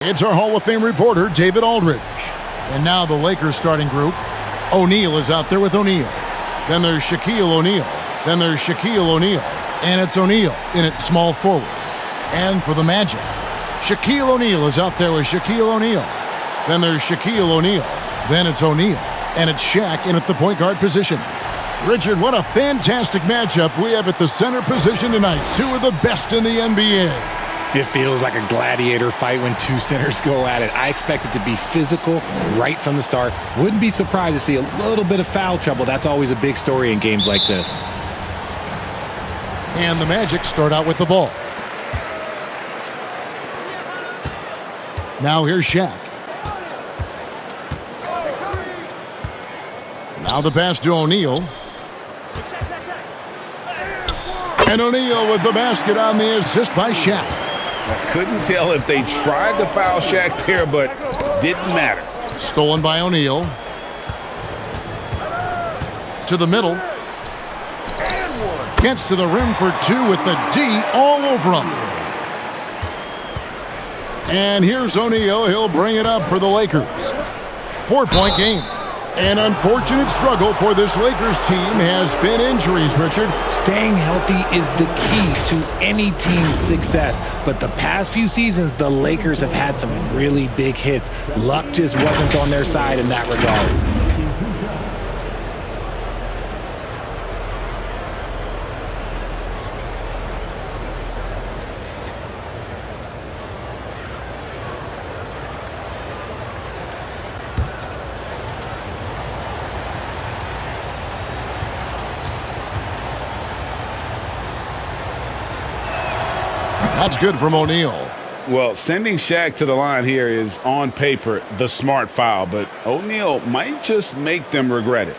It's our Hall of Fame reporter, David Aldridge. And now the Lakers starting group. O'Neal is out there with O'Neal. Then there's Shaquille O'Neal. Then there's Shaquille O'Neal. And it's O'Neal in at small forward. And for the Magic, Shaquille O'Neal is out there with Shaquille O'Neal. Then there's Shaquille O'Neal. Then it's O'Neal. And it's Shaq in at the point guard position. Richard, what a fantastic matchup we have at the center position tonight. Two of the best in the NBA. It feels like a gladiator fight when two centers go at it. I expect it to be physical right from the start. Wouldn't be surprised to see a little bit of foul trouble. That's always a big story in games like this. And the Magic start out with the ball. Now here's Shaq. Now the pass to O'Neal. And O'Neal with the basket on the assist by Shaq. I couldn't tell if they tried to foul Shaq there, but didn't matter. Stolen by O'Neal. To the middle. Gets to the rim for two with the D all over him. And here's O'Neal. He'll bring it up for the Lakers. 4-point game. An unfortunate struggle for this Lakers team has been injuries, Richard. Staying healthy is the key to any team's success. But the past few seasons, the Lakers have had some really big hits. Luck just wasn't on their side in that regard. That's good from O'Neal. Well, sending Shaq to the line here is, on paper, the smart foul, but O'Neal might just make them regret it.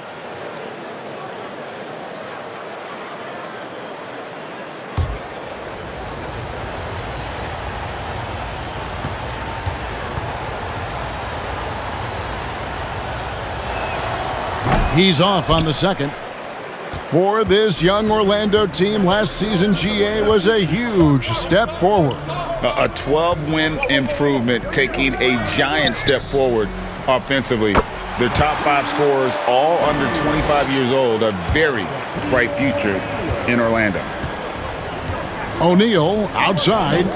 He's off on the second. For this young Orlando team, last season GA was a huge step forward. A 12-win improvement, taking a giant step forward offensively. Their top 5 scorers, all under 25 years old, a very bright future in Orlando. O'Neal outside.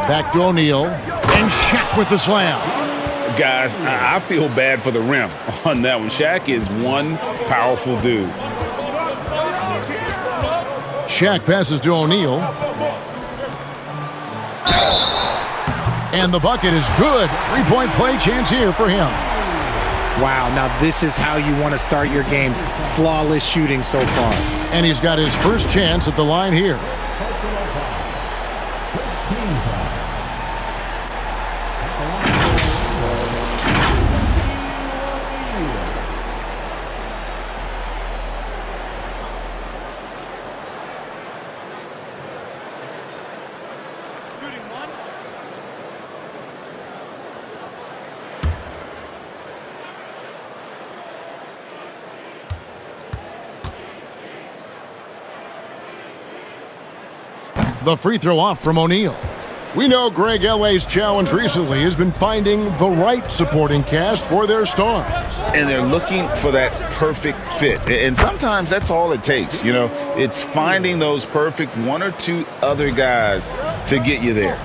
Back to O'Neal. And Shaq with the slam. Guys, I feel bad for the rim on that one. Shaq is one powerful dude. Shaq passes to O'Neal. And the bucket is good. 3-point play chance here for him. Wow, now this is how you want to start your games. Flawless shooting so far. And he's got his first chance at the line here. The free throw off from O'Neal. We know Greg Elway's challenge recently has been finding the right supporting cast for their stars. And they're looking for that perfect fit. And sometimes that's all it takes. You know, it's finding those perfect one or two other guys to get you there.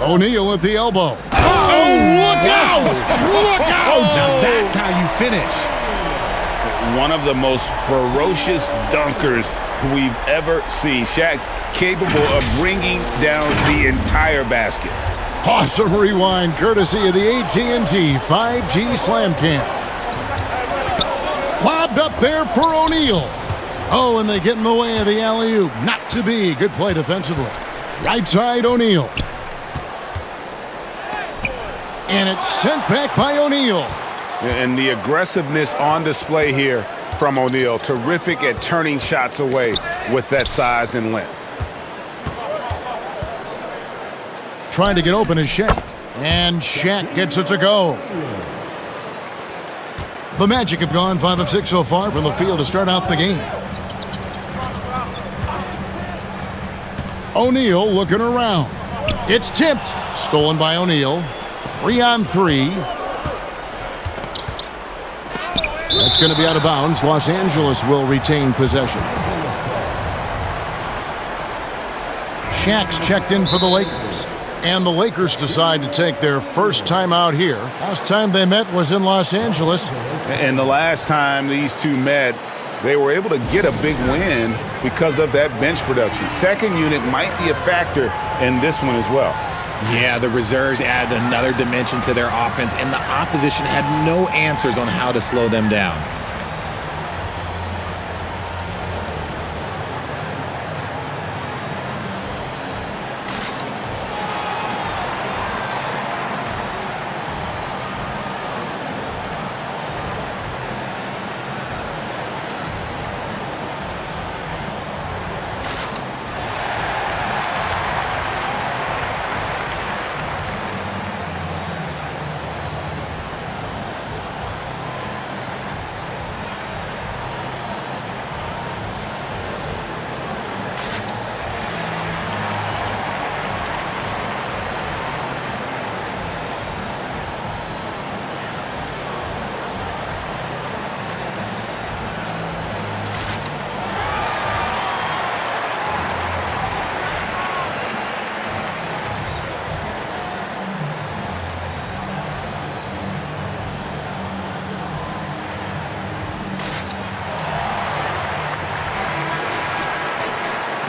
O'Neal at the elbow. Oh, look out! Look out! Oh, now that's how you finish. One of the most ferocious dunkers we've ever seen. Shaq capable of bringing down the entire basket. Awesome rewind courtesy of the AT&T 5G Slam Cam. Lobbed up there for O'Neal. Oh, and they get in the way of the alley-oop. Not to be. Good play defensively. Right side, O'Neal. And it's sent back by O'Neal. And the aggressiveness on display here from O'Neal. Terrific at turning shots away with that size and length. Trying to get open is Shaq. And Shaq gets it to go. The Magic have gone 5 of 6 so far from the field to start out the game. O'Neal looking around. It's tipped. Stolen by O'Neal. 3-on-3. That's going to be out of bounds. Los Angeles will retain possession. Shaq's checked in for the Lakers. And the Lakers decide to take their first time out here. Last time they met was in Los Angeles. And the last time these two met, they were able to get a big win because of that bench production. Second unit might be a factor in this one as well. Yeah, the reserves add another dimension to their offense, and the opposition had no answers on how to slow them down.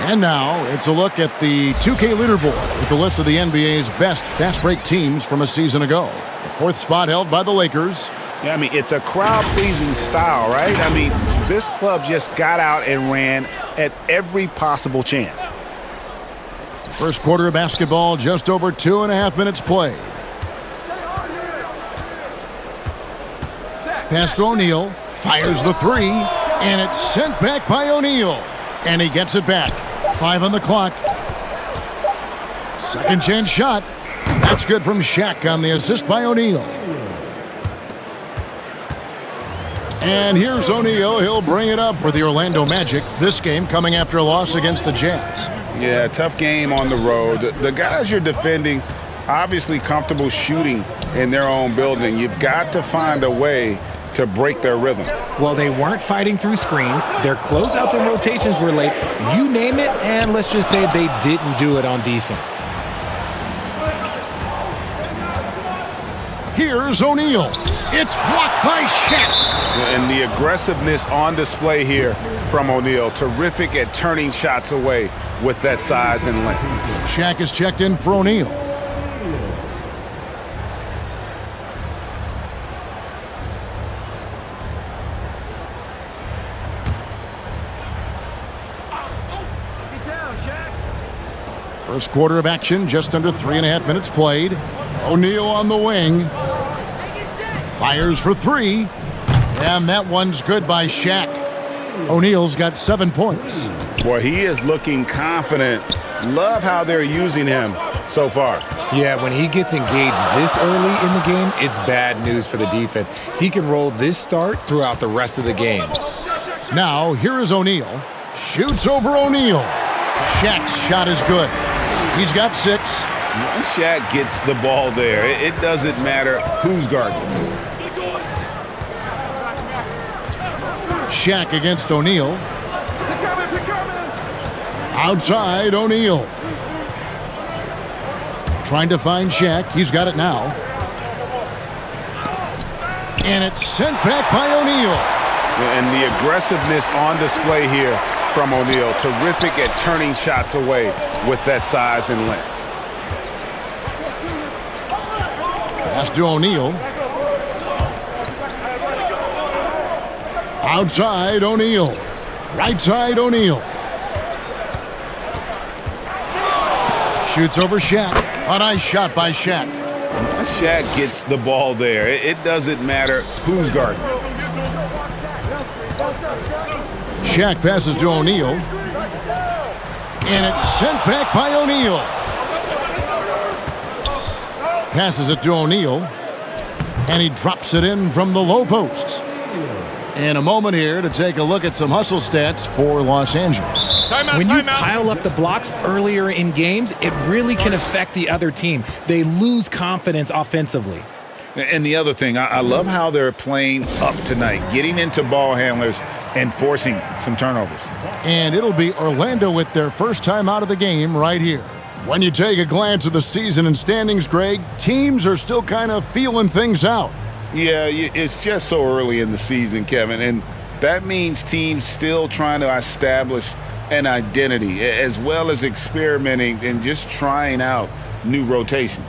And now it's a look at the 2K leaderboard with the list of the NBA's best fast break teams from a season ago. The fourth spot held by the Lakers. Yeah, I mean, it's a crowd-pleasing style, right? I mean, this club just got out and ran at every possible chance. First quarter of basketball, just over 2.5 minutes played. Pass to O'Neal, fires the three, and it's sent back by O'Neal. And he gets it back. 5 on the clock. Second chance shot. That's good from Shaq on the assist by O'Neal. And here's O'Neal. He'll bring it up for the Orlando Magic. This game coming after a loss against the Jazz. Yeah, tough game on the road. The guys you're defending, obviously comfortable shooting in their own building. You've got to find a way to break their rhythm. Well, they weren't fighting through screens. Their closeouts and rotations were late. You name it, and let's just say they didn't do it on defense. Here's O'Neal. It's blocked by Shaq. And the aggressiveness on display here from O'Neal. Terrific at turning shots away with that size and length. Shaq is checked in for O'Neal. First quarter of action, just under 3.5 minutes played. O'Neal on the wing. Fires for three. And that one's good by Shaq. O'Neal's got 7 points. Boy, he is looking confident. Love how they're using him so far. Yeah, when he gets engaged this early in the game, it's bad news for the defense. He can roll this start throughout the rest of the game. Now, here is O'Neal. Shoots over O'Neal. Shaq's shot is good. He's got 6. Once Shaq gets the ball there, it doesn't matter who's guarding. Shaq against O'Neal. Outside O'Neal. Trying to find Shaq. He's got it now. And it's sent back by O'Neal. And the aggressiveness on display here from O'Neal. Terrific at turning shots away with that size and length. Pass to O'Neal. Outside O'Neal. Right side O'Neal. Shoots over Shaq. A nice shot by Shaq. Once Shaq gets the ball there, it doesn't matter who's guarding. Shaq passes to O'Neal. And it's sent back by O'Neal. Passes it to O'Neal. And he drops it in from the low post. And a moment here to take a look at some hustle stats for Los Angeles. When you pile up the blocks earlier in games, it really can affect the other team. They lose confidence offensively. And the other thing, I love how they're playing up tonight, getting into ball handlers and forcing some turnovers. And it'll be Orlando with their first time out of the game right here. When you take a glance at the season and standings, Greg, teams are still kind of feeling things out. Yeah, it's just so early in the season, Kevin, and that means teams still trying to establish an identity as well as experimenting and just trying out new rotations.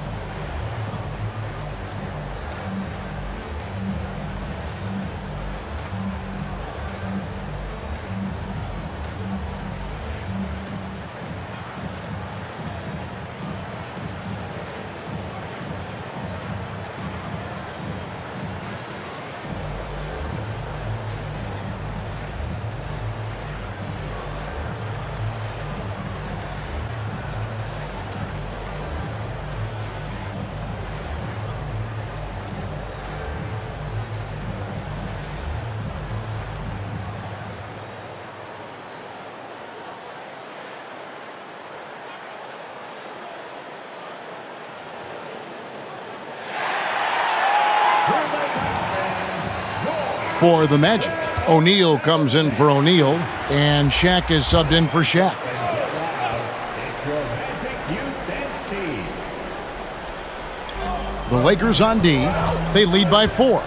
For the Magic, O'Neal comes in for O'Neal, and Shaq is subbed in for Shaq. The Lakers on D. They lead by 4.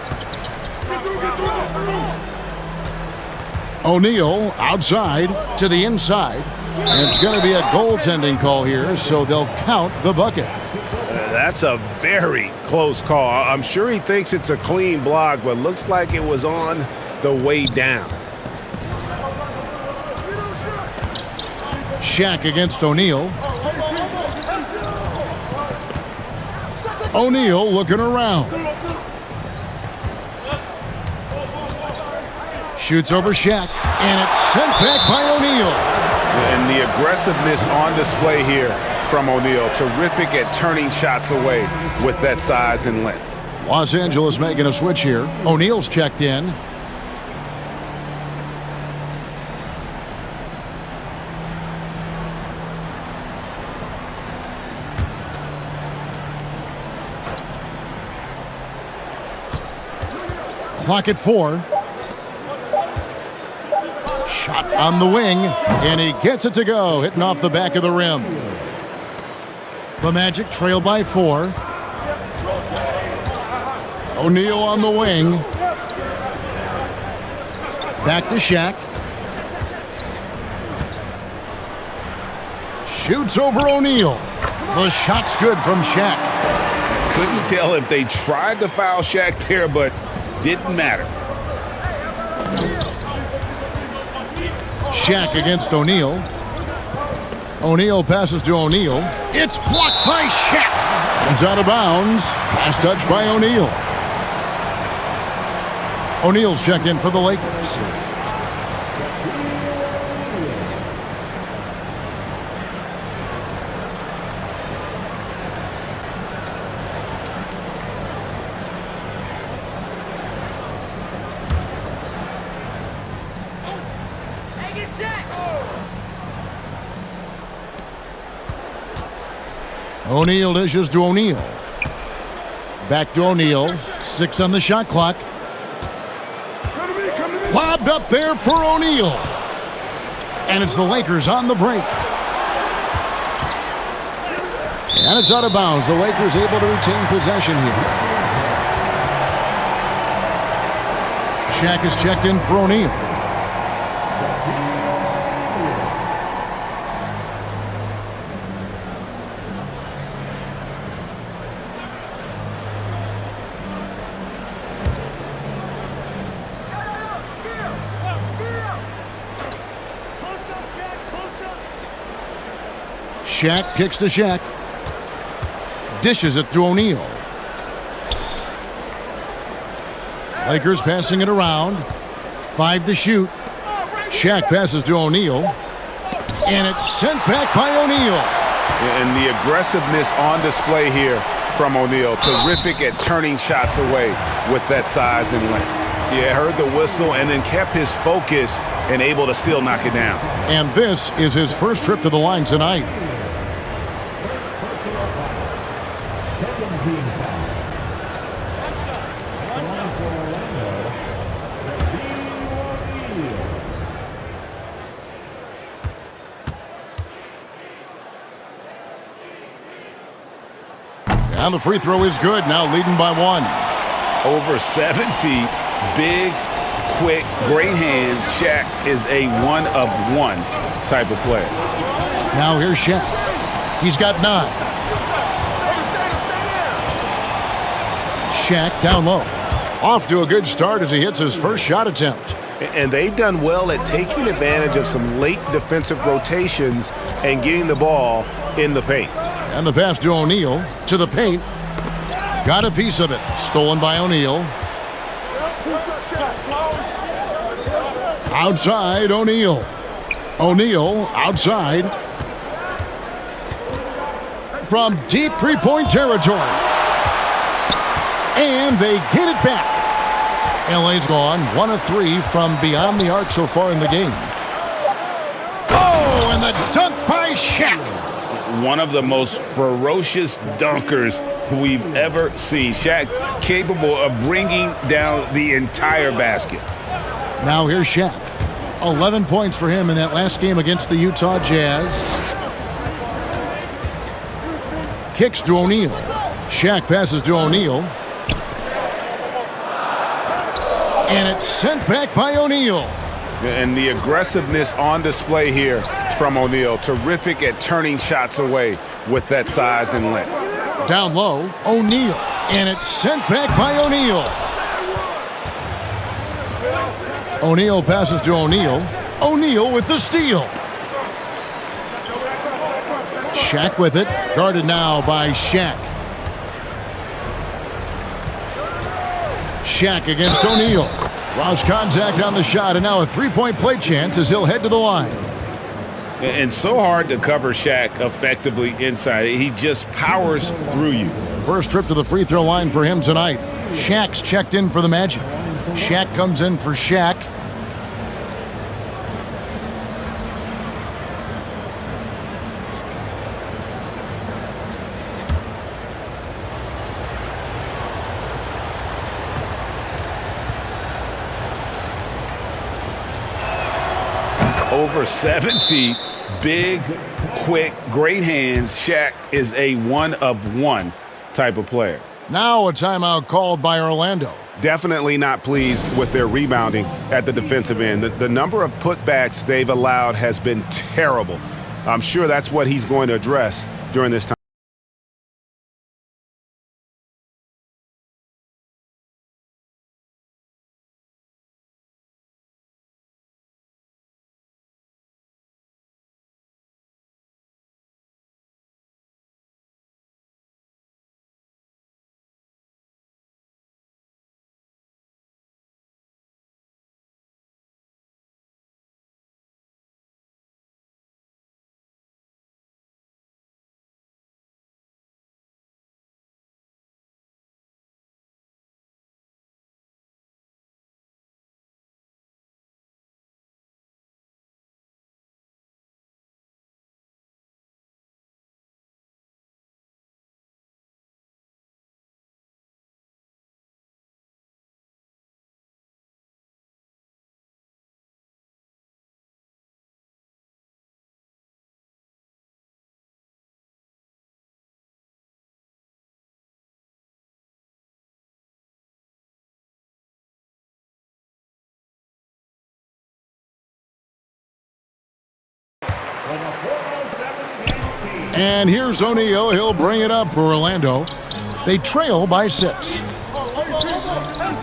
O'Neal outside to the inside. And it's going to be a goaltending call here, so they'll count the bucket. That's a very close call. I'm sure he thinks it's a clean block, but looks like it was on the way down. Shaq against O'Neal. O'Neal looking around. Shoots over Shaq, and it's sent back by O'Neal. And the aggressiveness on display here from O'Neal. Terrific at turning shots away with that size and length. Los Angeles making a switch here. O'Neal's checked in. Clock at 4. Shot on the wing, and he gets it to go, hitting off the back of the rim. The Magic trail by 4. O'Neal on the wing. Back to Shaq. Shoots over O'Neal. The shot's good from Shaq. Couldn't tell if they tried to foul Shaq there, but didn't matter. Shaq against O'Neal. O'Neal passes to O'Neal. It's blocked by Shaq. It's out of bounds. Last touch by O'Neal. O'Neal's checked in for the Lakers. O'Neal dishes to O'Neal. Back to O'Neal. 6 on the shot clock. Lobbed up there for O'Neal. And it's the Lakers on the break. And it's out of bounds. The Lakers able to retain possession here. Shaq is checked in for O'Neal. Shaq kicks to Shaq. Dishes it to O'Neal. Lakers passing it around. 5 to shoot. Shaq passes to O'Neal. And it's sent back by O'Neal. And the aggressiveness on display here from O'Neal. Terrific at turning shots away with that size and length. Yeah, heard the whistle and then kept his focus and able to still knock it down. And this is his first trip to the line tonight. And the free throw is good, now leading by 1. Over 7 feet, big, quick, great hands. Shaq is a one-of-one type of player. Now here's Shaq. He's got 9. Shaq down low. Off to a good start as he hits his first shot attempt. And they've done well at taking advantage of some late defensive rotations and getting the ball in the paint. And the pass to O'Neal, to the paint. Got a piece of it. Stolen by O'Neal. Outside, O'Neal. O'Neal, outside. From deep three-point territory. And they get it back. LA's gone 1 of 3 from beyond the arc so far in the game. Oh, and the dunk by Shaq. One of the most ferocious dunkers we've ever seen. Shaq capable of bringing down the entire basket. Now here's Shaq. 11 points for him in that last game against the Utah Jazz. Kicks to O'Neal. Shaq passes to O'Neal. And it's sent back by O'Neal. And the aggressiveness on display here from O'Neal. Terrific at turning shots away with that size and length. Down low, O'Neal. And it's sent back by O'Neal. O'Neal passes to O'Neal. O'Neal with the steal. Shaq with it. Guarded now by Shaq. Shaq against O'Neal. Draws contact on the shot, and now a three-point play chance as he'll head to the line. And so hard to cover Shaq effectively inside. He just powers through you. First trip to the free throw line for him tonight. Shaq's checked in for the Magic. Shaq comes in for Shaq. Over 7 feet, big, quick, great hands. Shaq is a one-of-one type of player. Now a timeout called by Orlando. Definitely not pleased with their rebounding at the defensive end. The number of putbacks they've allowed has been terrible. I'm sure that's what he's going to address during this time. And here's O'Neal. He'll bring it up for Orlando. They trail by 6.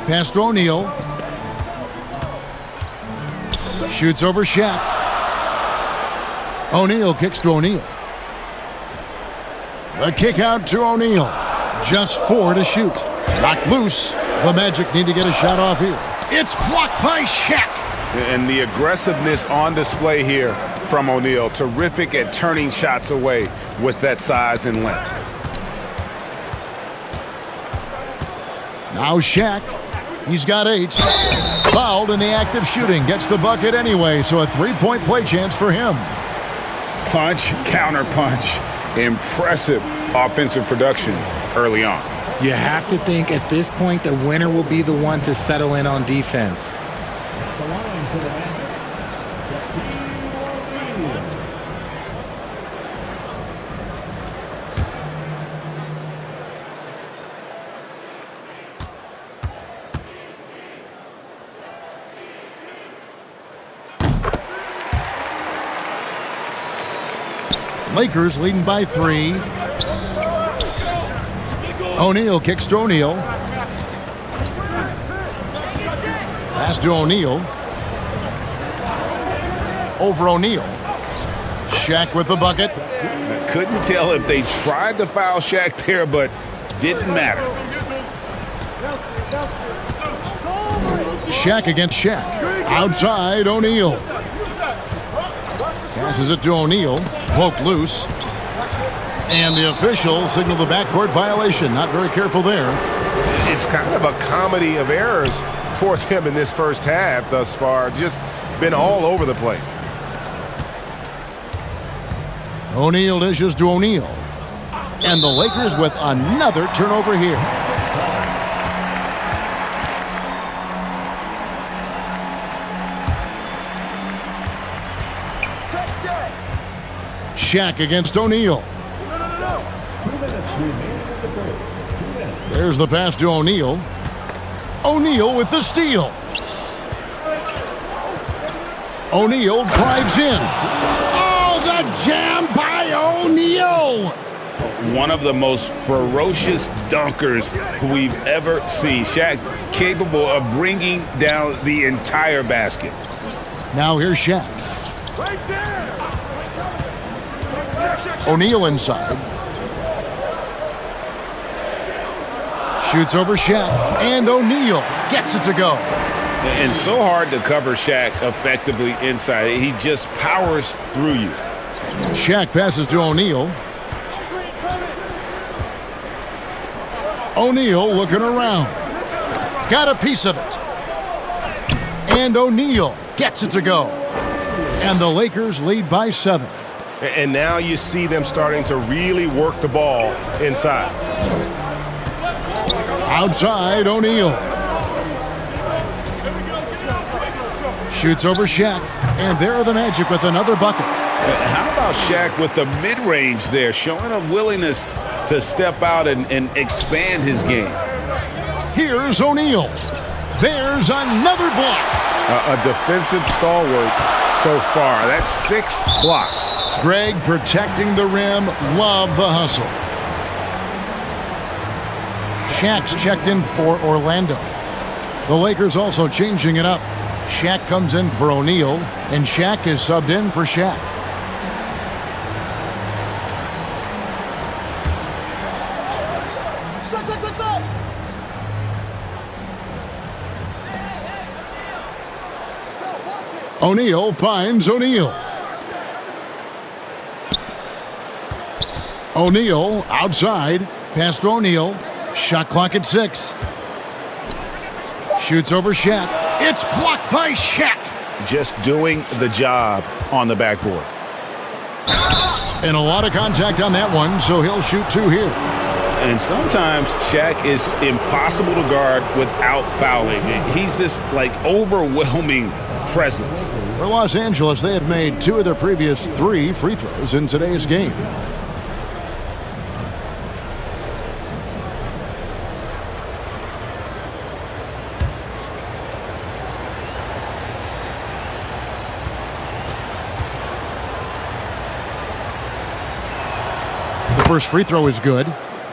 Pass to O'Neal. Shoots over Shaq. O'Neal kicks to O'Neal. The kick out to O'Neal. Just 4 to shoot. Knocked loose. The Magic need to get a shot off here. It's blocked by Shaq. And the aggressiveness on display here from O'Neal. Terrific at turning shots away with that size and length. Now Shaq. He's got 8. Fouled in the act of shooting. Gets the bucket anyway, so a 3-point play chance for him. Punch, counter punch. Impressive offensive production early on. You have to think at this point the winner will be the one to settle in on defense. Lakers leading by 3. O'Neal kicks to O'Neal. Pass to O'Neal. Over O'Neal. Shaq with the bucket. I couldn't tell if they tried to foul Shaq there, but didn't matter. Shaq against Shaq. Outside, O'Neal. Passes it to O'Neal. Poked loose. And the official signaled the backcourt violation. Not very careful there. It's kind of a comedy of errors for them in this first half thus far. Just been all over the place. O'Neal dishes to O'Neal. And the Lakers with another turnover here. Shaq against O'Neal. There's the pass to O'Neal. O'Neal with the steal. O'Neal drives in. Oh, the jam by O'Neal! One of the most ferocious dunkers we've ever seen. Shaq capable of bringing down the entire basket. Now here's Shaq. O'Neal inside. Shoots over Shaq. And O'Neal gets it to go. And so hard to cover Shaq effectively inside. He just powers through you. Shaq passes to O'Neal. O'Neal looking around. Got a piece of it. And O'Neal gets it to go. And the Lakers lead by 7. And now you see them starting to really work the ball inside. Outside, O'Neal. Shoots over Shaq. And there are the Magic with another bucket. How about Shaq with the mid-range there, showing a willingness to step out and expand his game. Here's O'Neal. There's another block. A defensive stalwart so far. That's 6 blocks. Greg protecting the rim. Love the hustle. Shaq's checked in for Orlando. The Lakers also changing it up. Shaq comes in for O'Neal, and Shaq is subbed in for Shaq. O'Neal finds O'Neal. O'Neal outside. Pass to O'Neal. Shot clock at 6. Shoots over Shaq. It's blocked by Shaq. Just doing the job on the backboard. And a lot of contact on that one, so he'll shoot 2 here. And sometimes Shaq is impossible to guard without fouling. He's this, overwhelming presence. For Los Angeles, they have made 2 of their previous 3 free throws in today's game. The first free throw is good.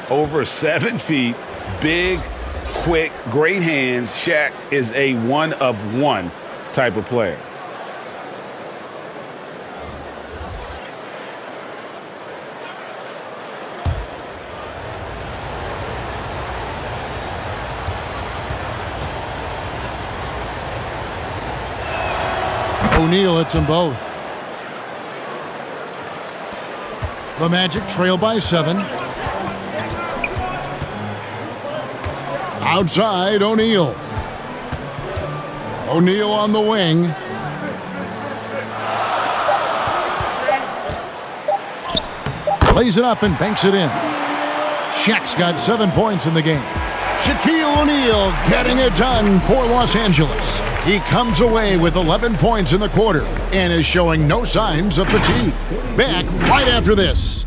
Over 7 feet, big, quick, great hands. Shaq is a one-of-one type of player. O'Neal hits them both. The Magic trail by 7. Outside, O'Neal. O'Neal on the wing. Lays it up and banks it in. Shaq's got 7 points in the game. Shaquille O'Neal getting it done for Los Angeles. He comes away with 11 points in the quarter and is showing no signs of fatigue. Back right after this.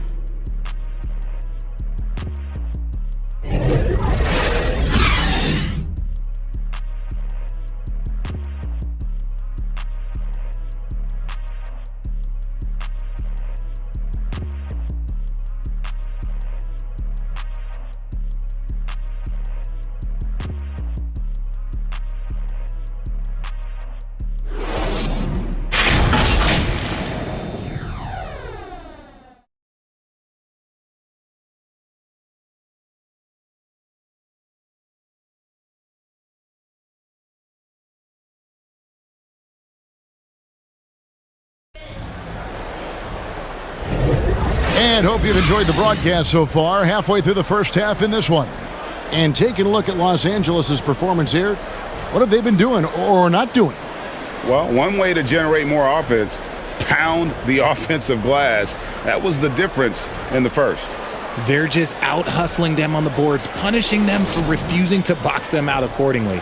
And hope you've enjoyed the broadcast so far. Halfway through the first half in this one. And taking a look at Los Angeles' performance here, what have they been doing or not doing? Well, one way to generate more offense, pound the offensive glass. That was the difference in the first. They're just out hustling them on the boards, punishing them for refusing to box them out accordingly.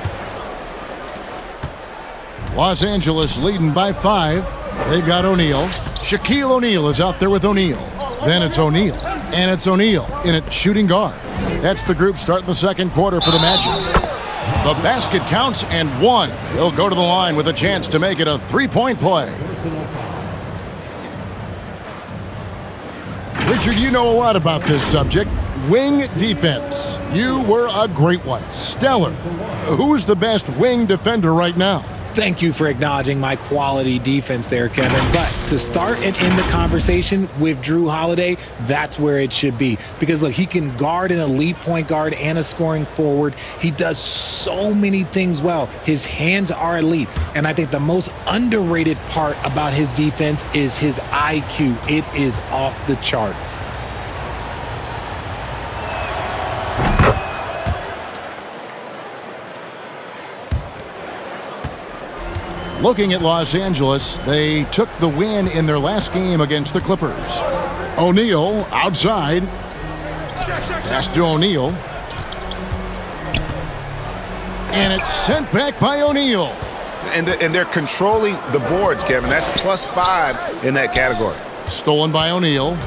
Los Angeles leading by 5. They've got O'Neal. Shaquille O'Neal is out there with O'Neal. Then it's O'Neal. And it's O'Neal in at shooting guard. That's the group starting the second quarter for the Magic. The basket counts and 1. He'll go to the line with a chance to make it a 3-point play. Richard, you know a lot about this subject. Wing defense. You were a great one. Stellar. Who's the best wing defender right now? Thank you for acknowledging my quality defense there, Kevin. But to start and end the conversation with Drew Holiday, that's where it should be. Because, look, he can guard an elite point guard and a scoring forward. He does so many things well. His hands are elite. And I think the most underrated part about his defense is his IQ. It is off the charts. Looking at Los Angeles, they took the win in their last game against the Clippers. O'Neal outside. Pass to O'Neal. And it's sent back by O'Neal. And they're controlling the boards, Kevin. That's +5 in that category. Stolen by O'Neal.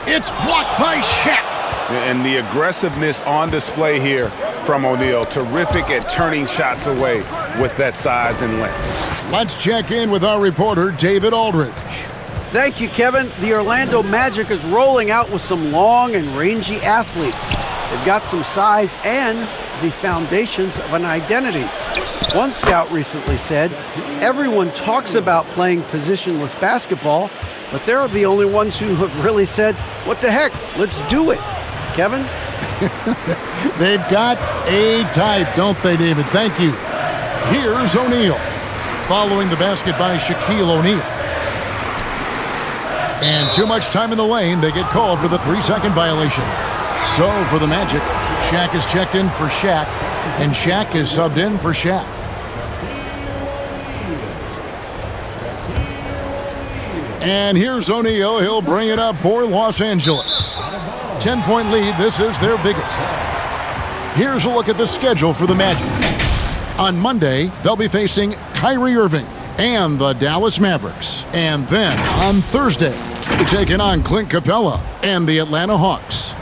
It's blocked by Shaq. And the aggressiveness on display here from O'Neal. Terrific at turning shots away with that size and length. Let's check in with our reporter, David Aldridge. Thank you, Kevin. The Orlando Magic is rolling out with some long and rangy athletes. They've got some size and the foundations of an identity. One scout recently said, everyone talks about playing positionless basketball, but they're the only ones who have really said, what the heck, let's do it. Kevin? They've got a type, don't they, David? Thank you. Here's O'Neal. Following the basket by Shaquille O'Neal. And too much time in the lane. They get called for the 3-second violation. So for the Magic, Shaq is checked in for Shaq, and Shaq is subbed in for Shaq. And here's O'Neal. He'll bring it up for Los Angeles. 10-point lead. This is their biggest. Here's a look at the schedule for the Magic. On Monday, they'll be facing Kyrie Irving and the Dallas Mavericks. And then on Thursday, they're taking on Clint Capella and the Atlanta Hawks.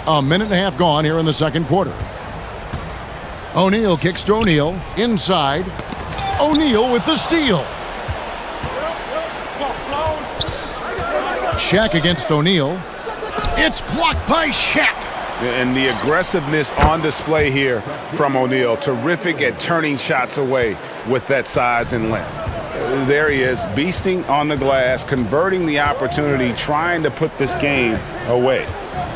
A minute and a half gone here in the second quarter. O'Neal kicks to O'Neal. Inside. O'Neal with the steal. Shaq against O'Neal. It's blocked by Shaq. And the aggressiveness on display here from O'Neal. Terrific at turning shots away with that size and length. There he is, beasting on the glass, converting the opportunity, trying to put this game away.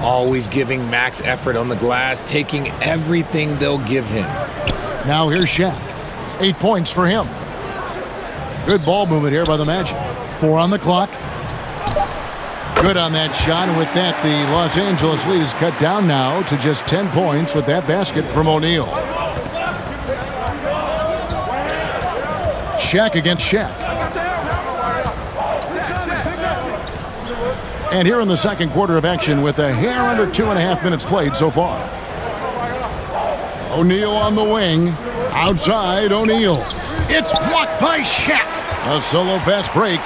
Always giving max effort on the glass, taking everything they'll give him. Now here's Shaq. 8 points for him. Good ball movement here by the Magic. 4 on the clock. Good on that shot, and with that, the Los Angeles lead is cut down now to just 10 points with that basket from O'Neal. Shaq against Shaq. And here in the second quarter of action with a hair under 2.5 minutes played so far. O'Neal on the wing. Outside, O'Neal. It's blocked by Shaq. A solo fast break.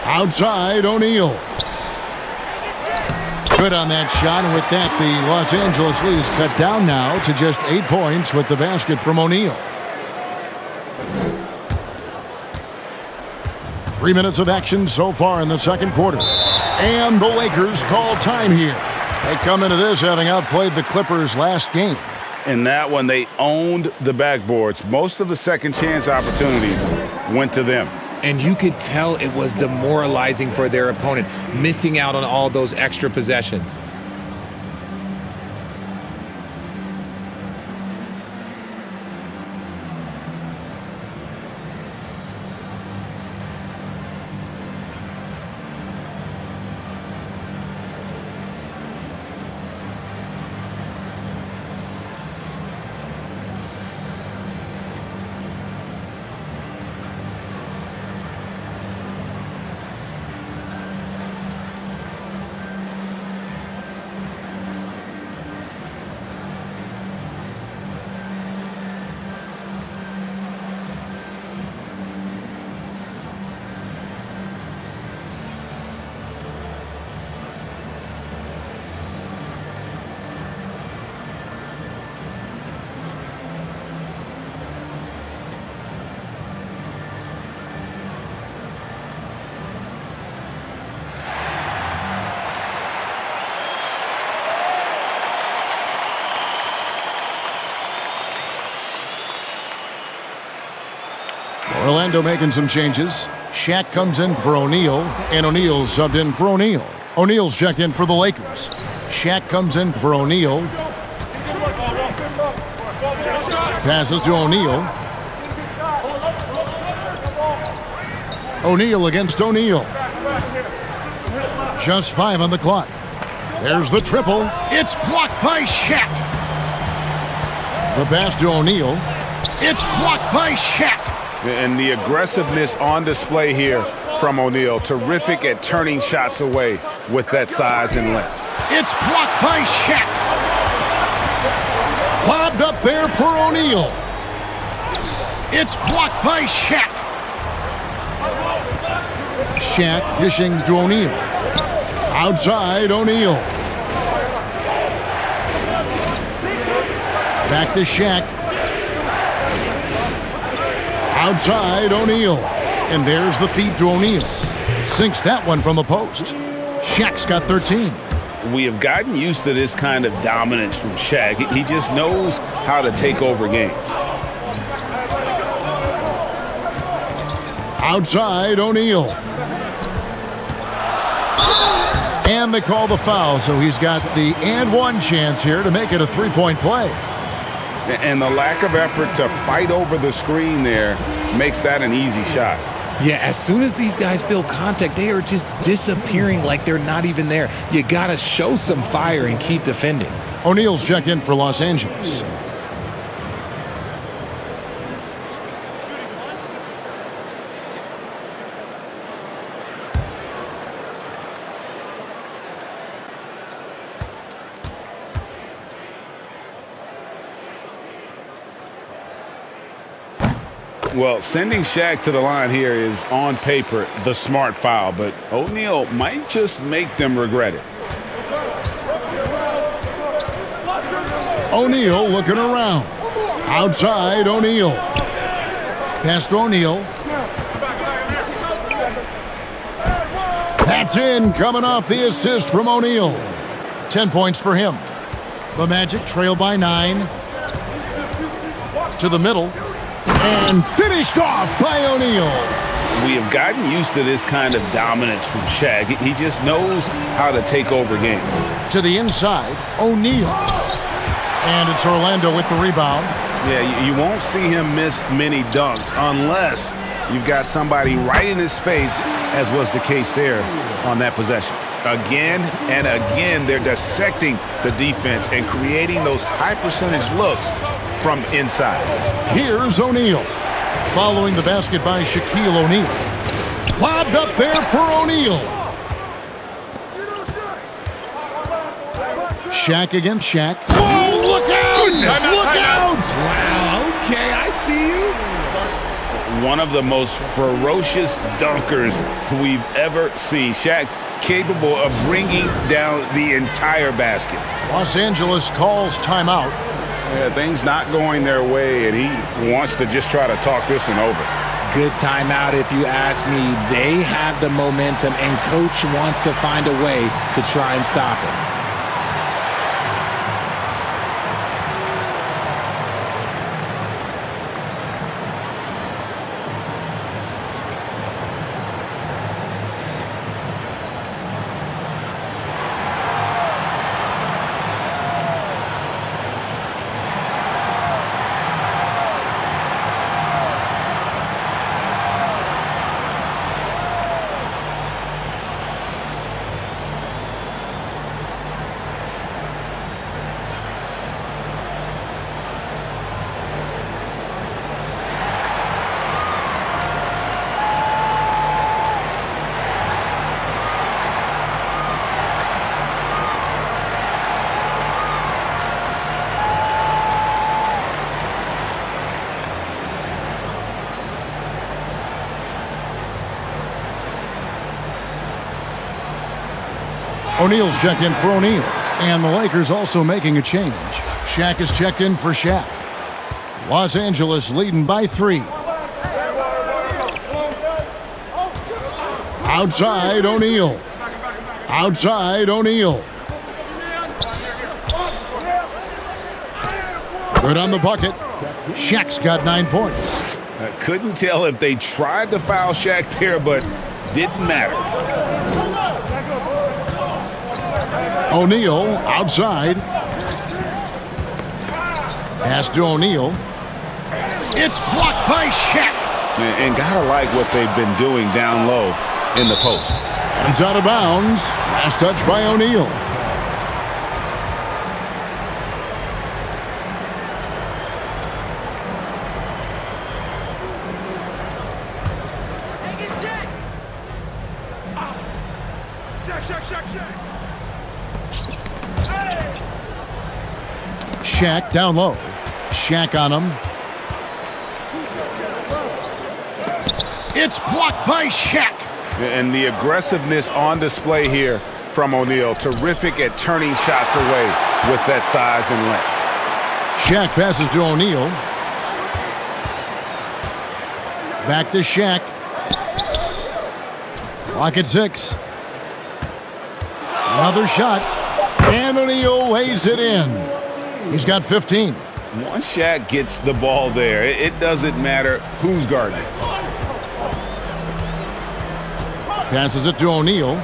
Outside, O'Neal. Good on that shot, and with that, the Los Angeles lead is cut down now to just 8 points with the basket from O'Neal. 3 minutes of action so far in the second quarter. And the Lakers call time here. They come into this having outplayed the Clippers last game. In that one, they owned the backboards. Most of the second chance opportunities went to them. And you could tell it was demoralizing for their opponent, missing out on all those extra possessions. Orlando making some changes. Shaq comes in for O'Neal, and O'Neal subbed in for O'Neal. O'Neal's checked in for the Lakers. Shaq comes in for O'Neal. Passes to O'Neal. O'Neal against O'Neal. Just 5 on the clock. There's the triple. It's blocked by Shaq. The pass to O'Neal. It's blocked by Shaq. And the aggressiveness on display here from O'Neal. Terrific at turning shots away with that size and length. It's blocked by Shaq. Lobbed up there for O'Neal. It's blocked by Shaq. Shaq dishing to O'Neal. Outside, O'Neal. Back to Shaq. Outside, O'Neal. And there's the feed to O'Neal. Sinks that one from the post. Shaq's got 13. We have gotten used to this kind of dominance from Shaq. He just knows how to take over games. Outside, O'Neal. And they call the foul, so he's got the and one chance here to make it a three-point play. And the lack of effort to fight over the screen there makes that an easy shot. Yeah, as soon as these guys feel contact, they are just disappearing like they're not even there. You got to show some fire and keep defending. O'Neal's checked in for Los Angeles. Well, sending Shaq to the line here is, on paper, the smart foul, but O'Neal might just make them regret it. O'Neal looking around. Outside, O'Neal. Pass to O'Neal. That's in, coming off the assist from O'Neal. 10 points for him. The Magic trail by 9. To the middle. And finished off by O'Neal. We have gotten used to this kind of dominance from Shaq. He just knows how to take over games. To the inside, O'Neal. And it's Orlando with the rebound. Yeah, you won't see him miss many dunks unless you've got somebody right in his face, as was the case there on that possession. Again and again, they're dissecting the defense and creating those high percentage looks from inside. Here's O'Neal. Following the basket by Shaquille O'Neal. Lobbed up there for O'Neal. Shaq against Shaq. Oh, look out! Look out! Wow, okay, I see you. One of the most ferocious dunkers we've ever seen. Shaq capable of bringing down the entire basket. Los Angeles calls timeout. Yeah, things not going their way, and he wants to just try to talk this one over. Good timeout if you ask me. They have the momentum, and coach wants to find a way to try and stop it. O'Neal's checked in for O'Neal. And the Lakers also making a change. Shaq is checked in for Shaq. Los Angeles leading by 3. Outside O'Neal. Outside O'Neal. Good on the bucket. Shaq's got 9 points. I couldn't tell if they tried to foul Shaq there, but didn't matter. O'Neal outside. Pass to O'Neal. It's blocked by Shaq. And gotta like what they've been doing down low in the post. It's out of bounds. Last touch by O'Neal. Shaq down low. Shaq on him. It's blocked by Shaq. And the aggressiveness on display here from O'Neal. Terrific at turning shots away with that size and length. Shaq passes to O'Neal. Back to Shaq. Clock at 6. Another shot. And O'Neal lays it in. He's got 15. Once Shaq gets the ball there, it doesn't matter who's guarding it. Passes it to O'Neal.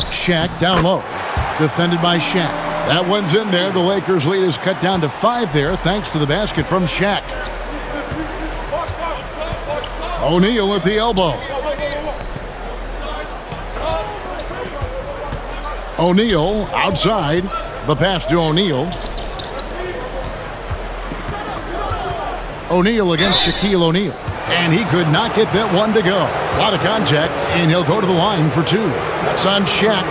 Shaq down low. Defended by Shaq. That one's in there. The Lakers' lead is cut down to 5 there thanks to the basket from Shaq. O'Neal with the elbow. O'Neal outside. The pass to O'Neal. O'Neal against Shaquille O'Neal. And he could not get that one to go. A lot of contact, and he'll go to the line for 2. That's on Shaq.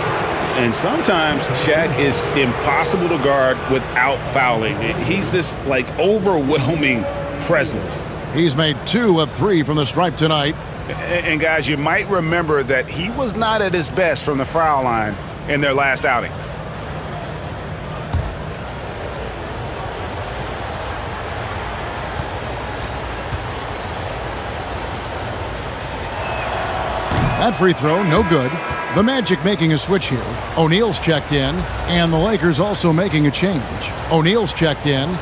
And sometimes Shaq is impossible to guard without fouling. He's this, overwhelming presence. He's made 2 of 3 from the stripe tonight. And guys, you might remember that he was not at his best from the foul line in their last outing. That free throw, no good. The Magic making a switch here. O'Neal's checked in, and the Lakers also making a change. O'Neal's checked in.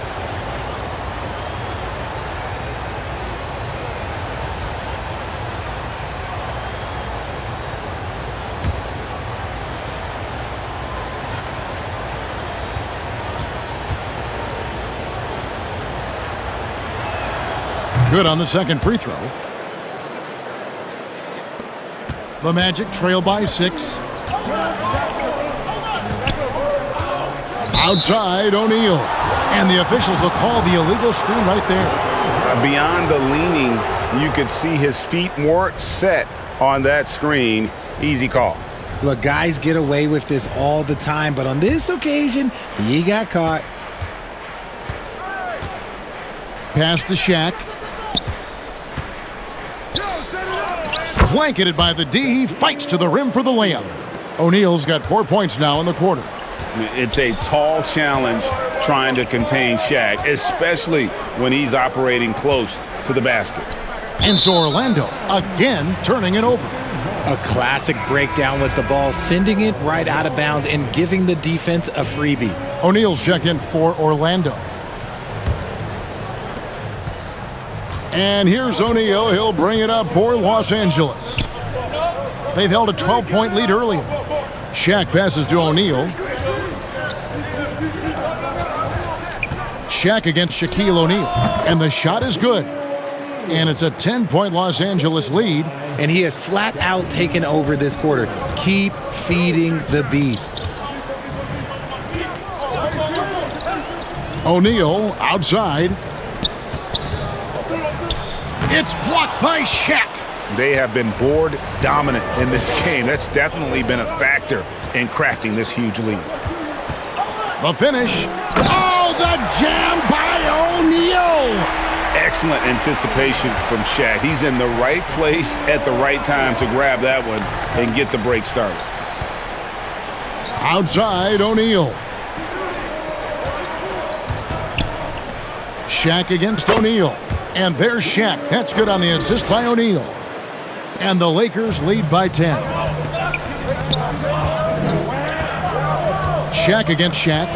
Good on the second free throw. The Magic trail by 6. Outside, O'Neal. And the officials will call the illegal screen right there. Beyond the leaning, you could see his feet weren't set on that screen. Easy call. Look, guys get away with this all the time, but on this occasion, he got caught. Pass to Shaq. Blanketed by the D. He fights to the rim for the layup. O'Neal's got 4 points now in the quarter. It's a tall challenge trying to contain Shaq, especially when he's operating close to the basket. And so Orlando again turning it over. A classic breakdown with the ball, sending it right out of bounds and giving the defense a freebie. O'Neal's checked in for Orlando. And here's O'Neal. He'll bring it up for Los Angeles. They've held a 12-point lead earlier. Shaq passes to O'Neal. Shaq against Shaquille O'Neal. And the shot is good. And it's a 10-point Los Angeles lead. And he has flat out taken over this quarter. Keep feeding the beast. O'Neal outside. It's blocked by Shaq. They have been board dominant in this game. That's definitely been a factor in crafting this huge lead. The finish. Oh, the jam by O'Neal. Excellent anticipation from Shaq. He's in the right place at the right time to grab that one and get the break started. Outside, O'Neal. Shaq against O'Neal. And there's Shaq. That's good on the assist by O'Neal. And the Lakers lead by 10. Shaq against Shaq.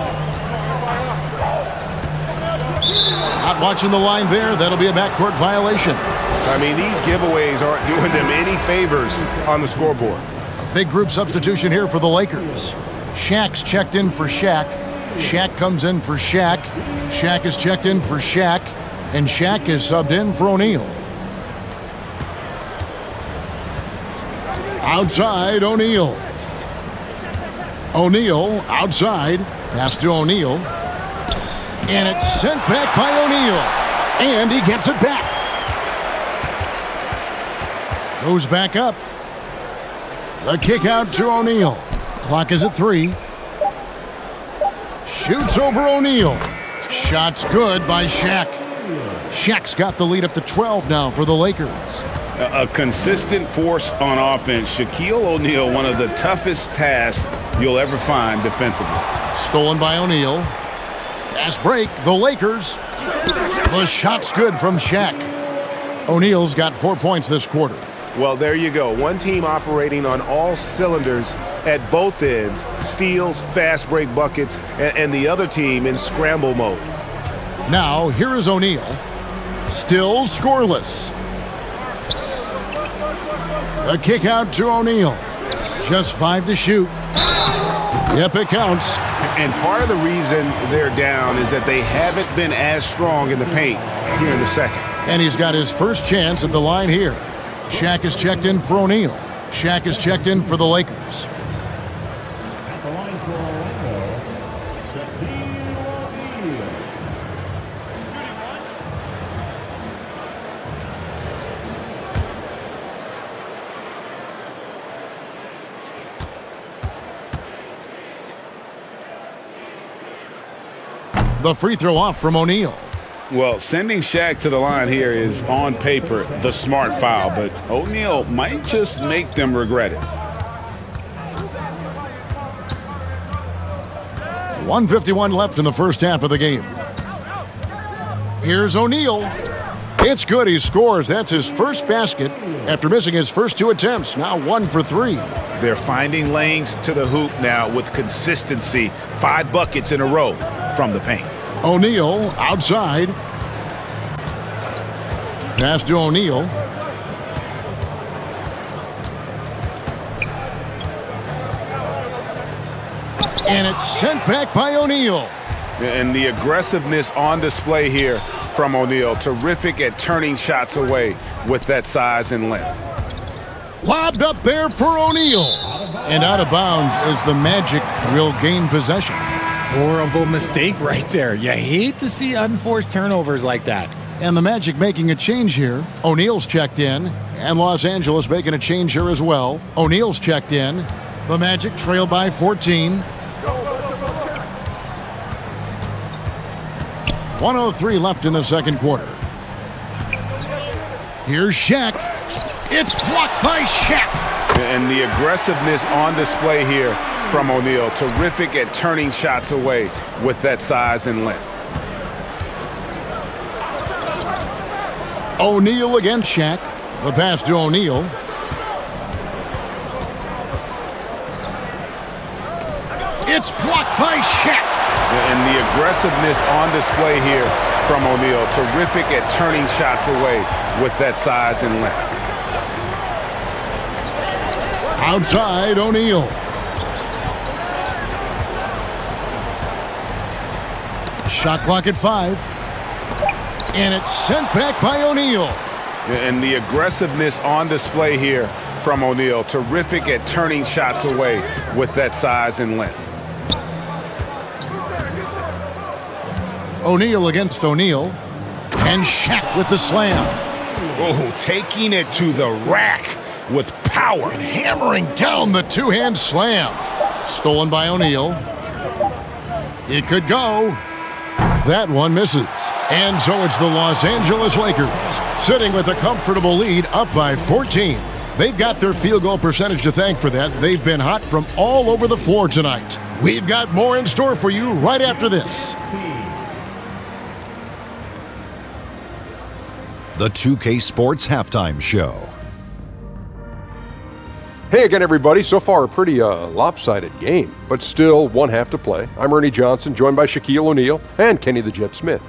Not watching the line there. That'll be a backcourt violation. I mean, these giveaways aren't doing them any favors on the scoreboard. A big group substitution here for the Lakers. Shaq's checked in for Shaq. Shaq comes in for Shaq. Shaq is checked in for Shaq. And Shaq is subbed in for O'Neal. Outside, O'Neal. O'Neal outside. Pass to O'Neal. And it's sent back by O'Neal. And he gets it back. Goes back up. The kick out to O'Neal. Clock is at 3. Shoots over O'Neal. Shot's good by Shaq. Shaq's got the lead up to 12 now for the Lakers. A consistent force on offense. Shaquille O'Neal, one of the toughest tasks you'll ever find defensively. Stolen by O'Neal. Fast break, the Lakers. The shot's good from Shaq. O'Neal's got 4 points this quarter. Well, there you go. One team operating on all cylinders at both ends. Steals, fast break buckets, and the other team in scramble mode. Now, here is O'Neal. Still scoreless. A kick out to O'Neal. Just 5 to shoot. Yep, it counts. And part of the reason they're down is that they haven't been as strong in the paint here in the second. And he's got his first chance at the line here. Shaq is checked in for O'Neal. Shaq is checked in for the Lakers. The free throw off from O'Neal. Well, sending Shaq to the line here is, on paper, the smart foul, but O'Neal might just make them regret it. 1:51 left in the first half of the game. Here's O'Neal. It's good. He scores. That's his first basket after missing his first 2 attempts. Now 1 for 3. They're finding lanes to the hoop now with consistency. 5 buckets in a row from the paint. O'Neal outside. Pass to O'Neal. And it's sent back by O'Neal. And the aggressiveness on display here from O'Neal. Terrific at turning shots away with that size and length. Lobbed up there for O'Neal. And out of bounds as the Magic will gain possession. Horrible mistake right there. You hate to see unforced turnovers like that. And the Magic making a change here. O'Neal's checked in. And Los Angeles making a change here as well. O'Neal's checked in. The Magic trail by 14. 1:03 left in the second quarter. Here's Shaq. It's blocked by Shaq. And the aggressiveness on display here from O'Neal. Terrific at turning shots away with that size and length. O'Neal against Shaq. The pass to O'Neal. It's blocked by Shaq. And the aggressiveness on display here from O'Neal. Terrific at turning shots away with that size and length. Outside O'Neal. Shot clock at 5. And it's sent back by O'Neal. And the aggressiveness on display here from O'Neal. Terrific at turning shots away with that size and length. O'Neal against O'Neal. And Shaq with the slam. Oh, taking it to the rack with power. And hammering down the two-hand slam. Stolen by O'Neal. It could go. That one misses. And so it's the Los Angeles Lakers sitting with a comfortable lead up by 14. They've got their field goal percentage to thank for that. They've been hot from all over the floor tonight. We've got more in store for you right after this. The 2K Sports Halftime Show. Hey again, everybody. So far, a pretty lopsided game, but still one half to play. I'm Ernie Johnson, joined by Shaquille O'Neal and Kenny the Jet Smith.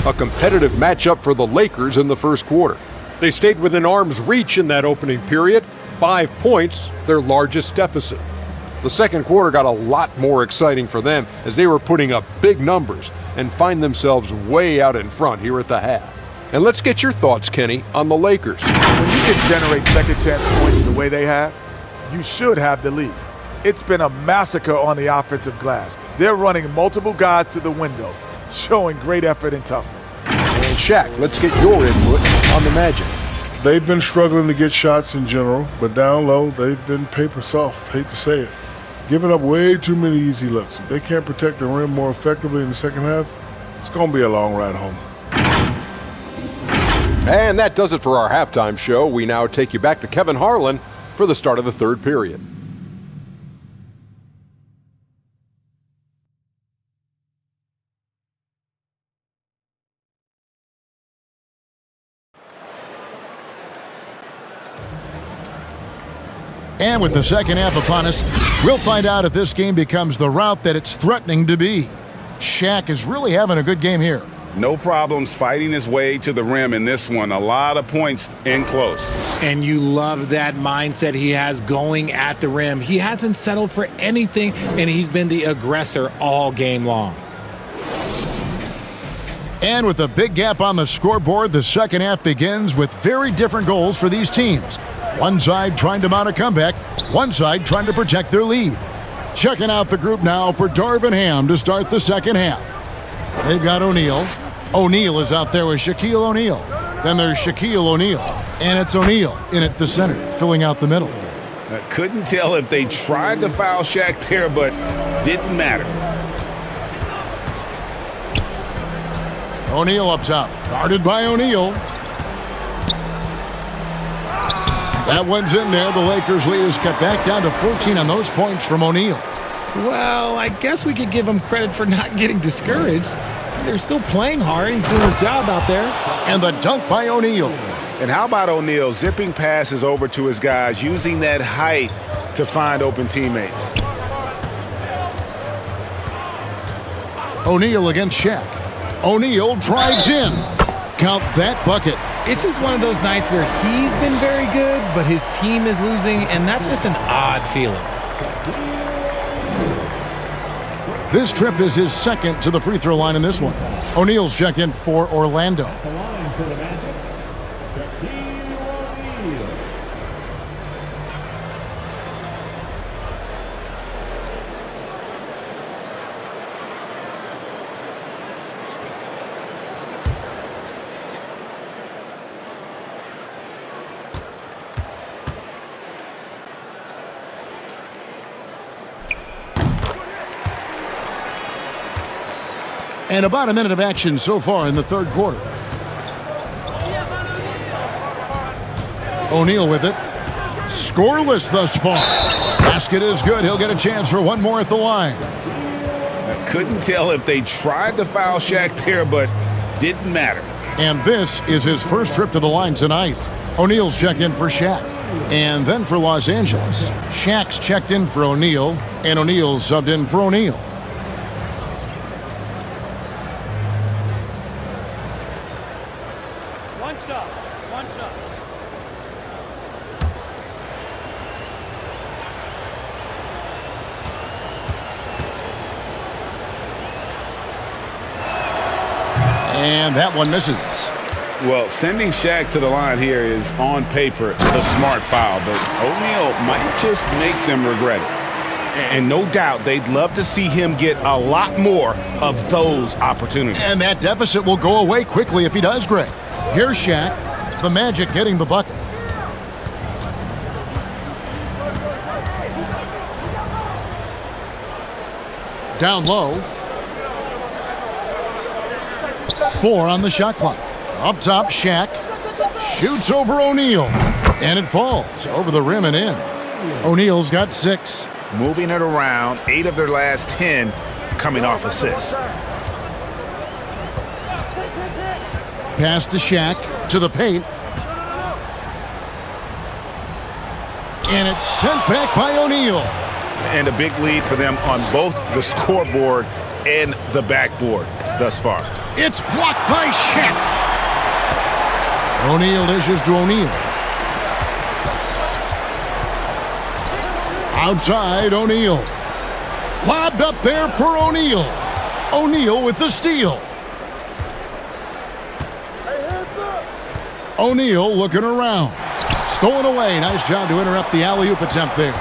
A competitive matchup for the Lakers in the first quarter. They stayed within arm's reach in that opening period. 5 points, their largest deficit. The second quarter got a lot more exciting for them as they were putting up big numbers and find themselves way out in front here at the half. And let's get your thoughts, Kenny, on the Lakers. When you can generate second chance points the way they have, you should have the lead. It's been a massacre on the offensive glass. They're running multiple guys to the window, showing great effort and toughness. And Shaq, let's get your input on the Magic. They've been struggling to get shots in general, but down low, they've been paper soft, hate to say it. Giving up way too many easy looks. If they can't protect the rim more effectively in the second half, it's going to be a long ride home. And that does it for our halftime show. We now take you back to Kevin Harlan for the start of the third period. And with the second half upon us, we'll find out if this game becomes the route that it's threatening to be. Shaq is really having a good game here. No problems fighting his way to the rim in this one. A lot of points in close. And you love that mindset he has going at the rim. He hasn't settled for anything, and he's been the aggressor all game long. And with a big gap on the scoreboard, the second half begins with very different goals for these teams. One side trying to mount a comeback, one side trying to protect their lead. Checking out the group now for Darvin Ham to start the second half. They've got O'Neal. O'Neal is out there with Shaquille O'Neal. Then there's Shaquille O'Neal. And it's O'Neal in at the center, filling out the middle. I couldn't tell if they tried to foul Shaq there, but didn't matter. O'Neal up top, guarded by O'Neal. That one's in there. The Lakers lead is cut back down to 14 on those points from O'Neal. Well, I guess we could give him credit for not getting discouraged. They're still playing hard. He's doing his job out there. And the dunk by O'Neal. And how about O'Neal zipping passes over to his guys, using that height to find open teammates. O'Neal against Shaq. O'Neal drives in. Count that bucket. It's just one of those nights where he's been very good, but his team is losing, and that's just an odd feeling. This trip is his second to the free throw line in this one. O'Neal's checked in for Orlando. And about a minute of action so far in the third quarter. O'Neal with it. Scoreless thus far. Basket is good. He'll get a chance for one more at the line. I couldn't tell if they tried to foul Shaq there, but didn't matter. And this is his first trip to the line tonight. O'Neal's checked in for Shaq. And then for Los Angeles, Shaq's checked in for O'Neal, and O'Neal's subbed in for O'Neal. And that one misses. Well, sending Shaq to the line here is on paper the smart foul, but O'Neal might just make them regret it. And no doubt they'd love to see him get a lot more of those opportunities. And that deficit will go away quickly if he does, Greg. Here's Shaq, the Magic getting the bucket. Down low. 4 on the shot clock. Up top, Shaq shoots over O'Neal, and it falls over the rim and in. O'Neal's got 6. Moving it around, 8 of their last 10 coming off assists. Pass to Shaq, to the paint. And it's sent back by O'Neal. And a big lead for them on both the scoreboard and the backboard thus far. It's blocked by Shaq. O'Neal dishes to O'Neal. Outside, O'Neal. Lobbed up there for O'Neal. O'Neal with the steal. O'Neal looking around. Stolen away. Nice job to interrupt the alley-oop attempt there.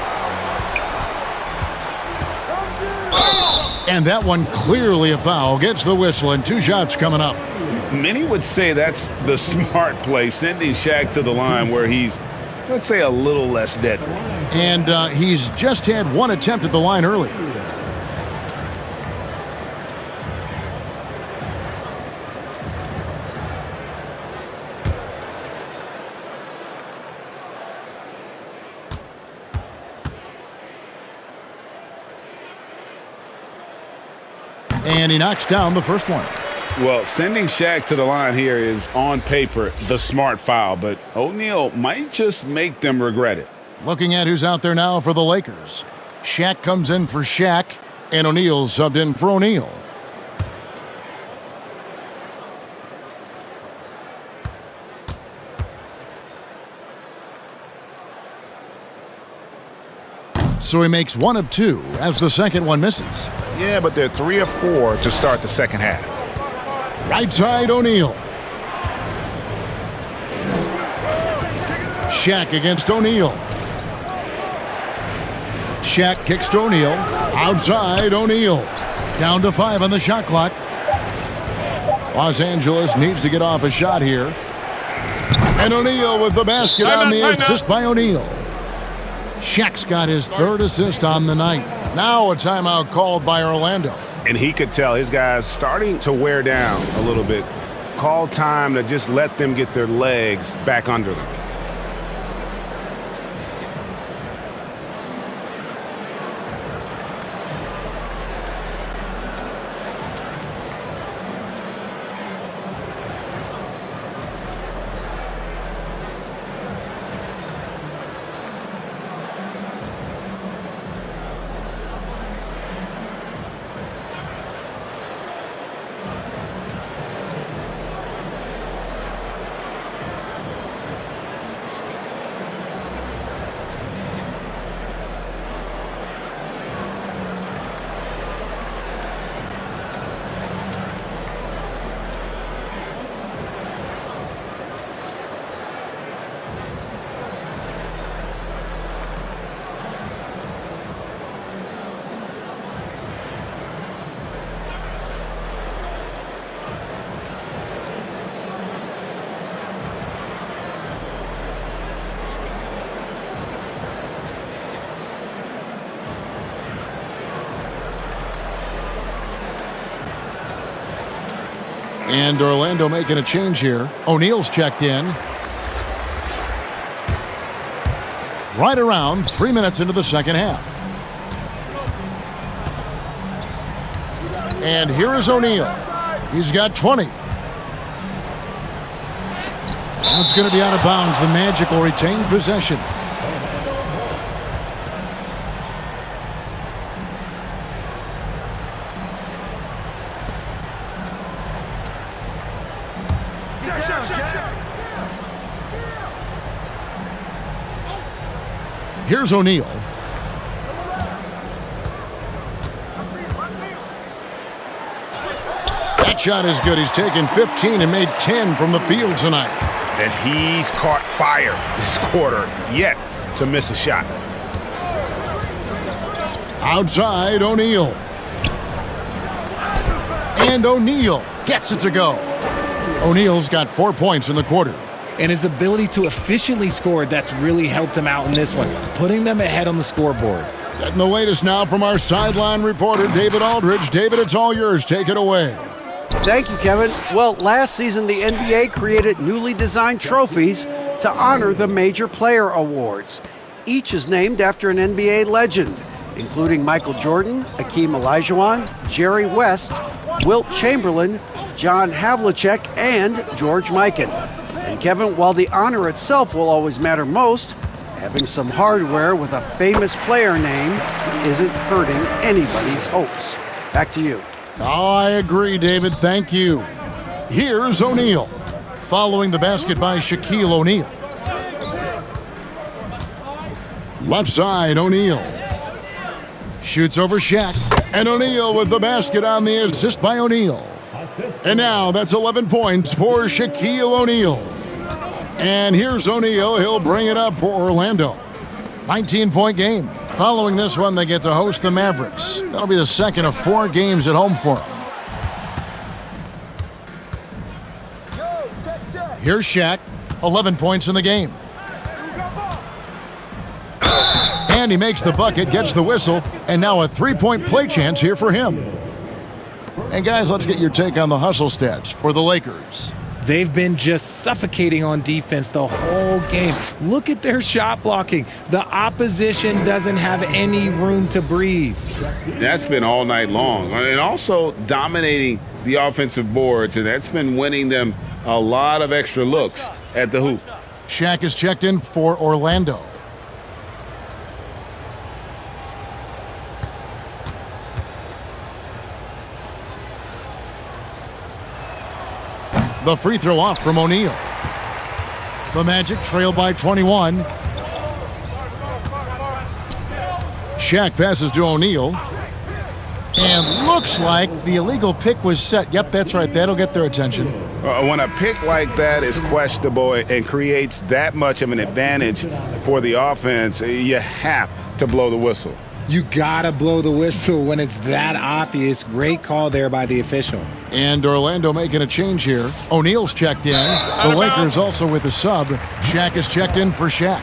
And that one clearly a foul. Gets the whistle, and 2 shots coming up. Many would say that's the smart play, sending Shaq to the line where he's, let's say, a little less deadly. And he's just had 1 attempt at the line earlier. And he knocks down the first one. Well, sending Shaq to the line here is on paper the smart foul, but O'Neal might just make them regret it. Looking at who's out there now for the Lakers. Shaq comes in for Shaq, and O'Neal subbed in for O'Neal. So he makes 1 of 2 as the second one misses. Yeah, but they're 3 of 4 to start the second half. Right side, O'Neal. Shaq against O'Neal. Shaq kicks to O'Neal. Outside, O'Neal. Down to 5 on the shot clock. Los Angeles needs to get off a shot here. And O'Neal with the basket on the assist by O'Neal. Shaq's got his 3rd assist on the night. Now a timeout called by Orlando. And he could tell his guys starting to wear down a little bit. Call time to just let them get their legs back under them. And Orlando making a change here. O'Neal's checked in. Right around 3 minutes into the second half. And here is O'Neal. He's got 20. That's going to be out of bounds. The Magic will retain possession. Here's O'Neal. That shot is good. He's taken 15 and made 10 from the field tonight. And he's caught fire this quarter, yet to miss a shot. Outside, O'Neal. And O'Neal gets it to go. O'Neal's got 4 points in the quarter. And his ability to efficiently score, that's really helped him out in this one, putting them ahead on the scoreboard. Getting the latest now from our sideline reporter, David Aldridge. David, it's all yours. Take it away. Thank you, Kevin. Well, last season, the NBA created newly designed trophies to honor the major player awards. Each is named after an NBA legend, including Michael Jordan, Hakeem Olajuwon, Jerry West, Wilt Chamberlain, John Havlicek, and George Mikan. And Kevin, while the honor itself will always matter most, having some hardware with a famous player name isn't hurting anybody's hopes. Back to you. Oh, I agree, David. Thank you. Here's O'Neal. Following the basket by Shaquille O'Neal. Left side, O'Neal. Shoots over Shaq. And O'Neal with the basket on the assist by O'Neal. And now that's 11 points for Shaquille O'Neal. And here's O'Neal. He'll bring it up for Orlando. 19-point game. Following this one, they get to host the Mavericks. That'll be the second of 4 games at home for them. Here's Shaq. 11 points in the game. And he makes the bucket, gets the whistle, and now a 3-point play chance here for him. And guys, let's get your take on the hustle stats for the Lakers. They've been just suffocating on defense the whole game. Look at their shot blocking. The opposition doesn't have any room to breathe. That's been all night long. And also dominating the offensive boards, and that's been winning them a lot of extra looks at the hoop. Shaq is checked in for Orlando. The free throw off from O'Neal. The Magic trail by 21. Shaq passes to O'Neal. And looks like the illegal pick was set. Yep, that's right. That'll get their attention. When a pick like that is questionable and creates that much of an advantage for the offense, you have to blow the whistle. You gotta blow the whistle when it's that obvious. Great call there by the official. And Orlando making a change here. O'Neal's checked in. The Lakers also with a sub. Shaq is checked in for Shaq.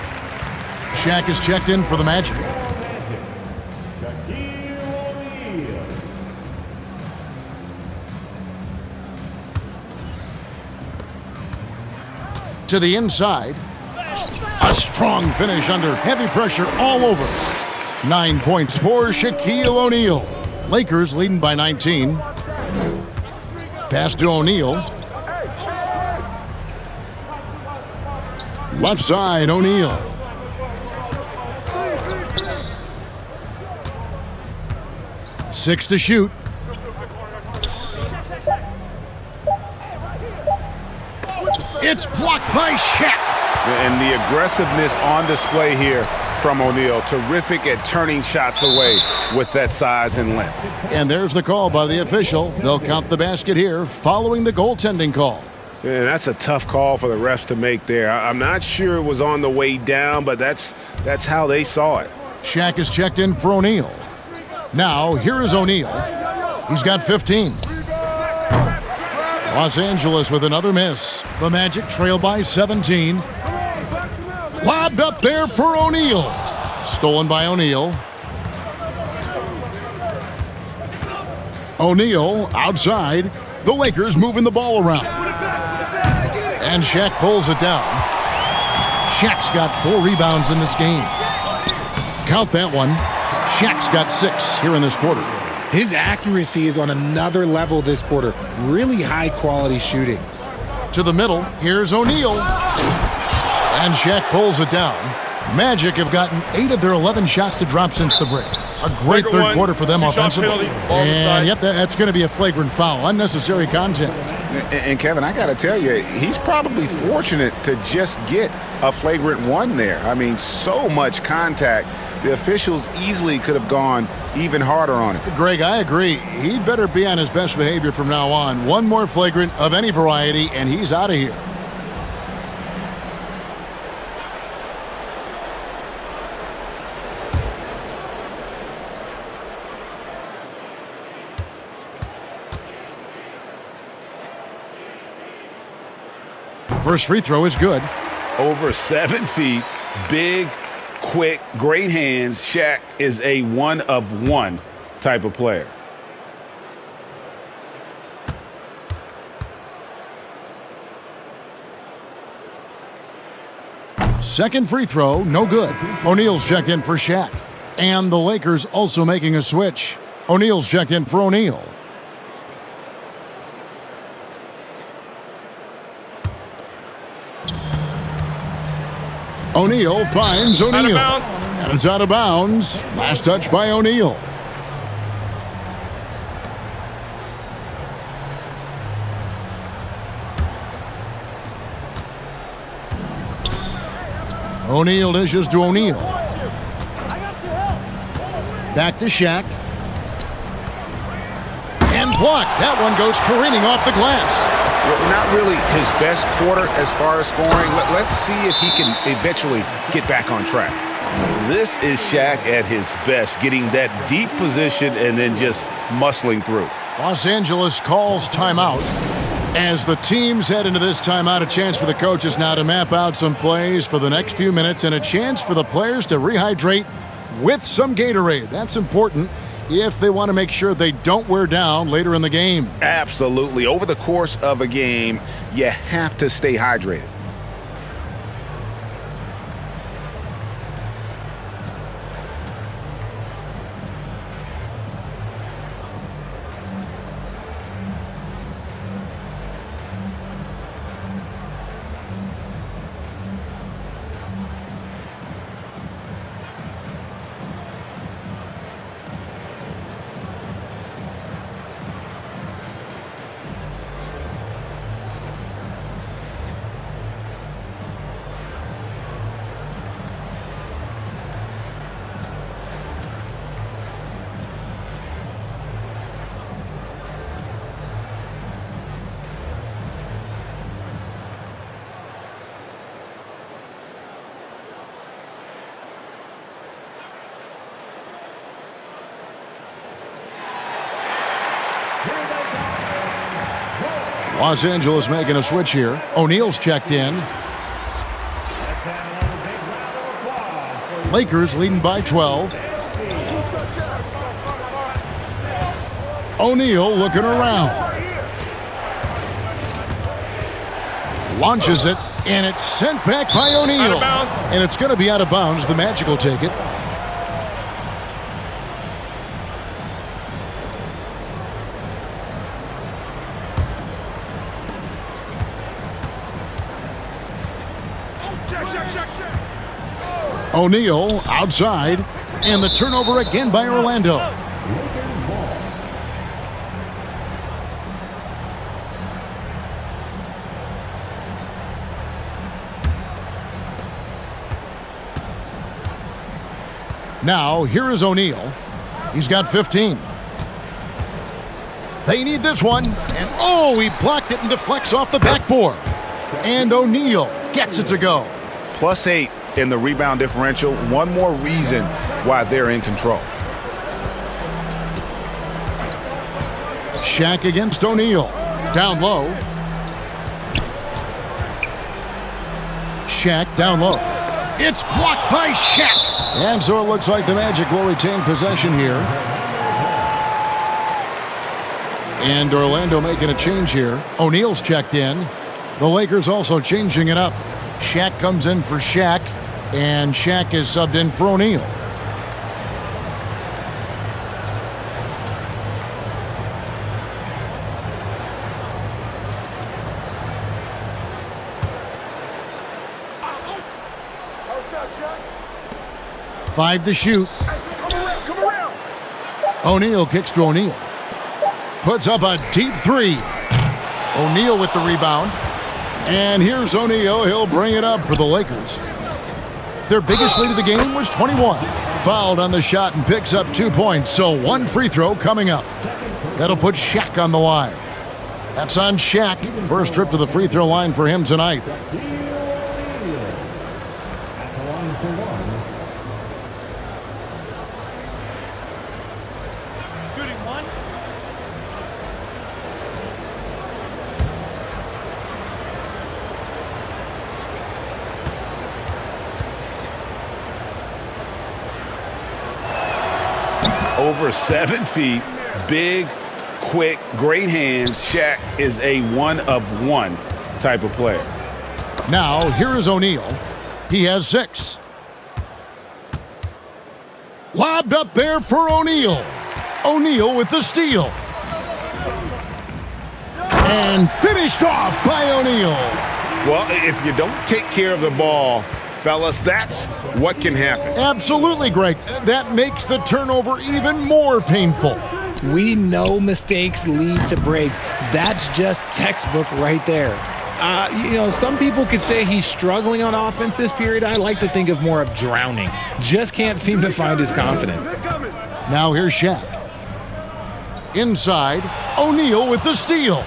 Shaq is checked in for the Magic. To the inside. A strong finish under heavy pressure all over. 9 points for Shaquille O'Neal. Lakers leading by 19. Pass to O'Neal. Left side, O'Neal. Six to shoot. It's blocked by Shaq. And the aggressiveness on display here from O'Neal. Terrific at turning shots away with that size and length. And there's the call by the official. They'll count the basket here following the goaltending call. And that's a tough call for the refs to make there. I'm not sure it was on the way down, but that's how they saw it. Shaq is checked in for O'Neal. Now, here is O'Neal. He's got 15. Los Angeles with another miss. The Magic trail by 17. Lobbed up there for O'Neal. Stolen by O'Neal. O'Neal outside. The Lakers moving the ball around. And Shaq pulls it down. Shaq's got 4 rebounds in this game. Count that one. Shaq's got 6 here in this quarter. His accuracy is on another level this quarter. Really high-quality shooting. To the middle, here's O'Neal. And Shaq pulls it down. Magic have gotten 8 of their 11 shots to drop since the break. A great third quarter for them offensively. And yep, that's going to be a flagrant foul. Unnecessary contact. And Kevin, I got to tell you, he's probably fortunate to just get a flagrant 1 there. I mean, so much contact. The officials easily could have gone even harder on him. Greg, I agree. He'd better be on his best behavior from now on. One more flagrant of any variety, and he's out of here. First free throw is good. Over 7 feet, big, quick, great hands. Shaq is a one-of-one type of player. Second free throw, no good. O'Neal's checked in for Shaq. And the Lakers also making a switch. O'Neal's checked in for O'Neal. O'Neal finds O'Neal. And it's out of bounds. Last touch by O'Neal. O'Neal dishes to O'Neal. Back to Shaq. And blocked. That one goes careening off the glass. Not really his best quarter as far as scoring. Let's see if he can eventually get back on track. This is Shaq at his best, getting that deep position and then just muscling through. Los Angeles calls timeout. As the teams head into this timeout, a chance for the coaches now to map out some plays for the next few minutes and a chance for the players to rehydrate with some Gatorade. That's important if they want to make sure they don't wear down later in the game. Absolutely. Over the course of a game, you have to stay hydrated. Los Angeles making a switch here. O'Neal's checked in. Lakers leading by 12. O'Neal looking around. Launches it, and it's sent back by O'Neal. And it's going to be out of bounds. The Magic will take it. O'Neal outside, and the turnover again by Orlando. Now, here is O'Neal. He's got 15. They need this one, and oh, he blocked it and deflects off the backboard. And O'Neal gets it to go. +8 in the rebound differential. One more reason why they're in control. Shaq against O'Neal. Down low. Shaq down low. It's blocked by Shaq. And so it looks like the Magic will retain possession here. And Orlando making a change here. O'Neal's checked in. The Lakers also changing it up. Shaq comes in for Shaq, and Shaq is subbed in for O'Neal. Five to shoot. O'Neal kicks to O'Neal. Puts up a deep three. O'Neal with the rebound. And here's O'Neal. He'll bring it up for the Lakers. Their biggest lead of the game was 21. Fouled on the shot and picks up 2 points. So one free throw coming up. That'll put Shaq on the line. That's on Shaq. First trip to the free throw line for him tonight. Over 7 feet, big, quick, great hands. Shaq is a one-of-one type of player. Now, here is O'Neal. He has 6. Lobbed up there for O'Neal. O'Neal with the steal. And finished off by O'Neal. Well, if you don't take care of the ball, fellas, that's what can happen. Absolutely, Greg. That makes the turnover even more painful. We know mistakes lead to breaks. That's just textbook right there. Some people could say he's struggling on offense this period. I like to think of more of drowning. Just can't seem to find his confidence. Now here's Shaq. Inside, O'Neal with the steal.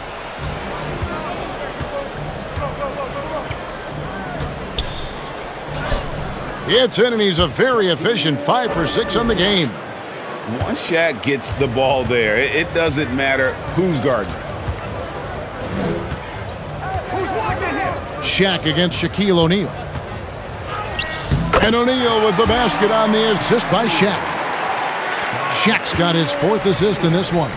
It's in, and he's a very efficient 5 for 6 on the game. Once Shaq gets the ball there, it doesn't matter who's guarding. Shaq against Shaquille O'Neal. And O'Neal with the basket on the assist by Shaq. Shaq's got his 4th assist in this one.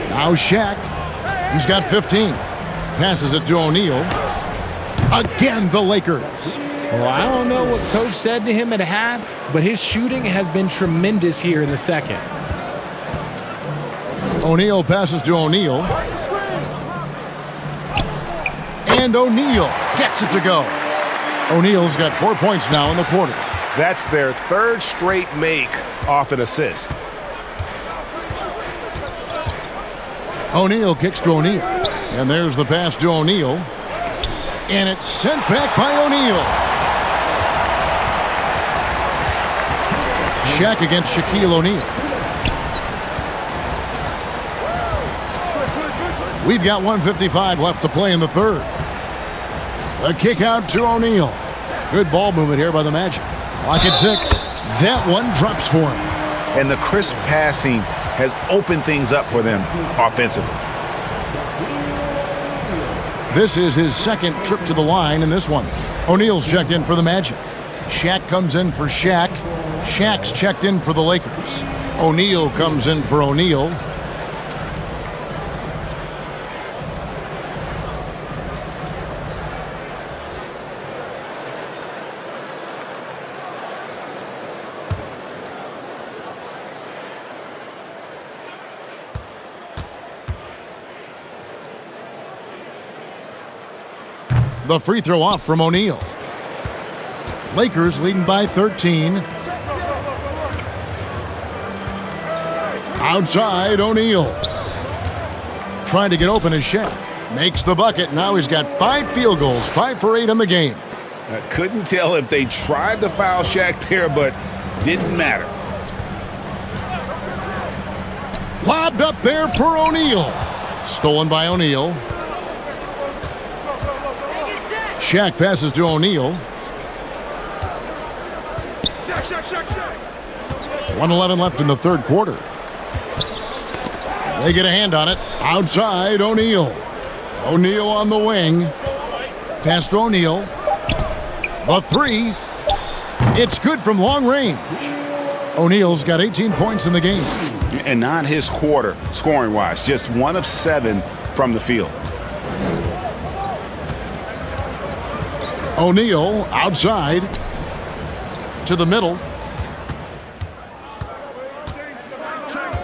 Now Shaq. He's got 15. Passes it to O'Neal. Again, the Lakers. Well, I don't know what Coach said to him at half, but his shooting has been tremendous here in the second. O'Neal passes to O'Neal. And O'Neal gets it to go. O'Neal's got 4 points now in the quarter. That's their 3rd straight make off an assist. O'Neal kicks to O'Neal. And there's the pass to O'Neal. And it's sent back by O'Neal. Shaq against Shaquille O'Neal. We've got 1:55 left to play in the third. A kick out to O'Neal. Good ball movement here by the Magic. Lock at 6. That one drops for him. And the crisp passing has opened things up for them offensively. This is his 2nd trip to the line in this one. O'Neal's checked in for the Magic. Shaq comes in for Shaq. Shaq's checked in for the Lakers. O'Neal comes in for O'Neal. The free throw off from O'Neal. Lakers leading by 13. Outside, O'Neal. Trying to get open is Shaq. Makes the bucket. Now he's got 5 field goals, 5 for 8 on the game. I couldn't tell if they tried to foul Shaq there, but didn't matter. Lobbed up there for O'Neal. Stolen by O'Neal. Shaq passes to O'Neal. 1:11 left in the third quarter. They get a hand on it. Outside, O'Neal. O'Neal on the wing. Pass to O'Neal. The 3. It's good from long range. O'Neal's got 18 points in the game. And not his quarter, scoring-wise. Just 1 of 7 from the field. O'Neal outside to the middle.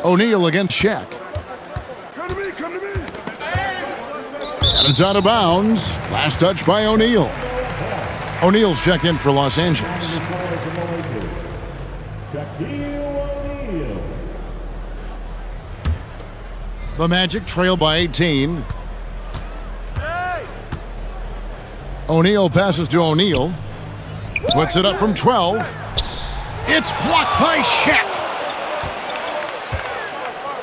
O'Neal against Shaq. And it's out of bounds. Last touch by O'Neal. O'Neal's checked in for Los Angeles. The Magic trail by 18. O'Neal passes to O'Neal. Puts it up from 12. It's blocked by Shaq.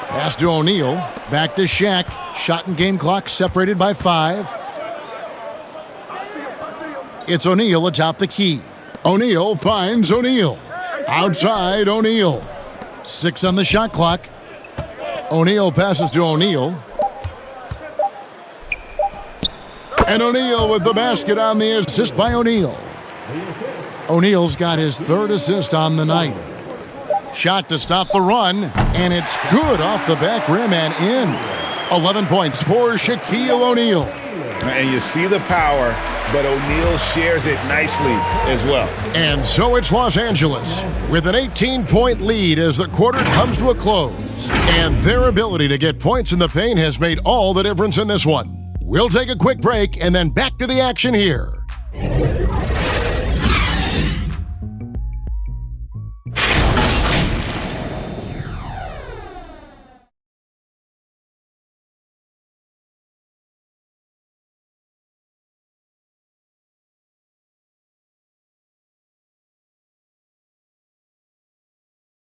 Pass to O'Neal. Back to Shaq. Shot and game clock separated by 5. It's O'Neal atop the key. O'Neal finds O'Neal. Outside O'Neal. 6 on the shot clock. O'Neal passes to O'Neal. And O'Neal with the basket on the assist by O'Neal. O'Neal's got his 3rd assist on the night. Shot to stop the run, and it's good off the back rim and in. 11 points for Shaquille O'Neal. And you see the power, but O'Neal shares it nicely as well. And so it's Los Angeles with an 18-point lead as the quarter comes to a close. And their ability to get points in the paint has made all the difference in this one. We'll take a quick break and then back to the action here.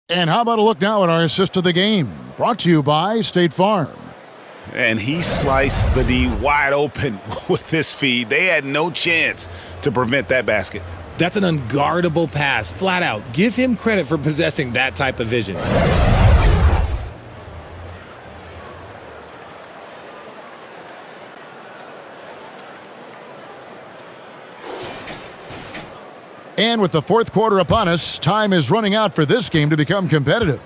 And how about a look now at our assist of the game? Brought to you by State Farm. And he sliced the D wide open with this feed. They had no chance to prevent that basket. That's an unguardable pass, flat out. Give him credit for possessing that type of vision. And with the 4th quarter upon us, time is running out for this game to become competitive.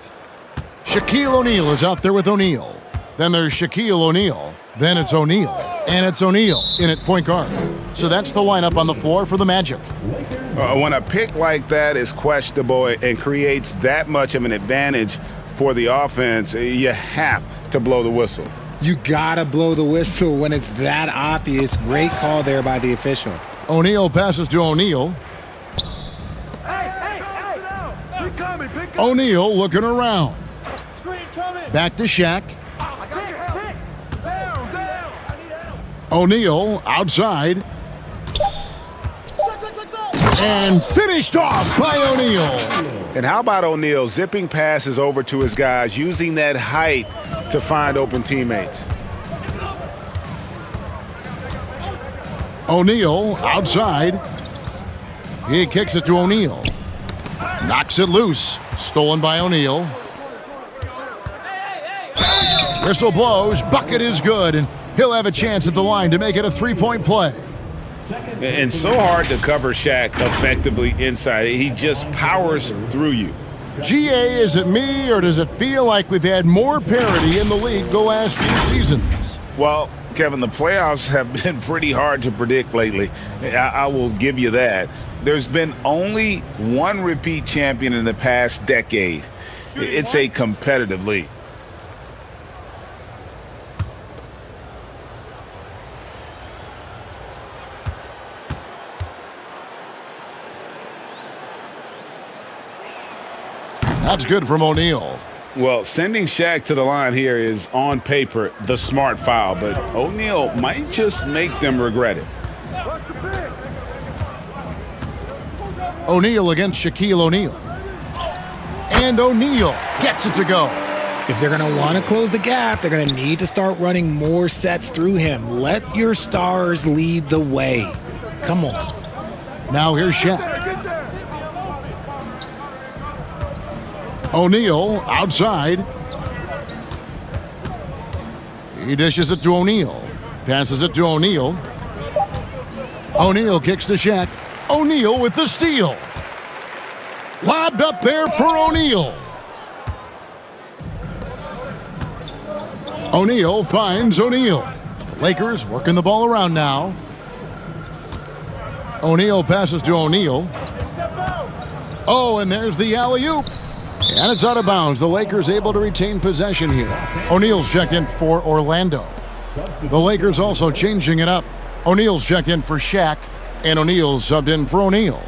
Shaquille O'Neal is out there with O'Neal. Then there's Shaquille O'Neal. Then it's O'Neal. And it's O'Neal in at point guard. So that's the lineup on the floor for the Magic. When a pick like that is questionable and creates that much of an advantage for the offense, you have to blow the whistle. You gotta blow the whistle when it's that obvious. Great call there by the official. O'Neal passes to O'Neal. O'Neal looking around. Back to Shaq. O'Neal outside. And finished off by O'Neal. And how about O'Neal zipping passes over to his guys, using that height to find open teammates? O'Neal outside. He kicks it to O'Neal. Knocks it loose. Stolen by O'Neal. Whistle blows. Bucket is good. And he'll have a chance at the line to make it a 3-point play. And so hard to cover Shaq effectively inside. He just powers through you. GA, is it me, or does it feel like we've had more parity in the league the last few seasons? Well, Kevin, the playoffs have been pretty hard to predict lately. I will give you that. There's been only one repeat champion in the past decade. It's a competitive league. That's good from O'Neal. Well, sending Shaq to the line here is, on paper, the smart foul, but O'Neal might just make them regret it. O'Neal against Shaquille O'Neal. And O'Neal gets it to go. If they're going to want to close the gap, they're going to need to start running more sets through him. Let your stars lead the way. Come on. Now here's Shaq. O'Neal outside. He dishes it to O'Neal. Passes it to O'Neal. O'Neal kicks to Shaq. O'Neal with the steal. Lobbed up there for O'Neal. O'Neal finds O'Neal. Lakers working the ball around now. O'Neal passes to O'Neal. Oh, and there's the alley-oop. And it's out of bounds. The Lakers able to retain possession here. O'Neal's checked in for Orlando. The Lakers also changing it up. O'Neal's checked in for Shaq, and O'Neal's subbed in for O'Neal.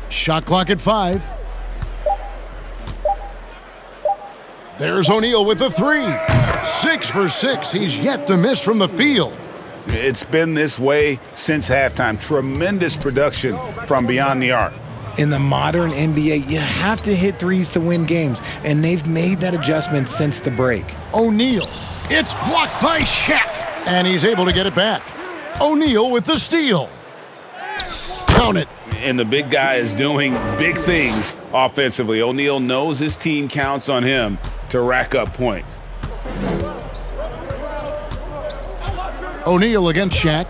Shot clock at 5. There's O'Neal with the 3. 6 for 6. He's yet to miss from the field. It's been this way since halftime. Tremendous production from beyond the arc. In the modern NBA, you have to hit threes to win games, and they've made that adjustment since the break. O'Neal. It's blocked by Shaq, and he's able to get it back. O'Neal with the steal. Count it. And the big guy is doing big things offensively. O'Neal knows his team counts on him to rack up points. O'Neal against Shaq.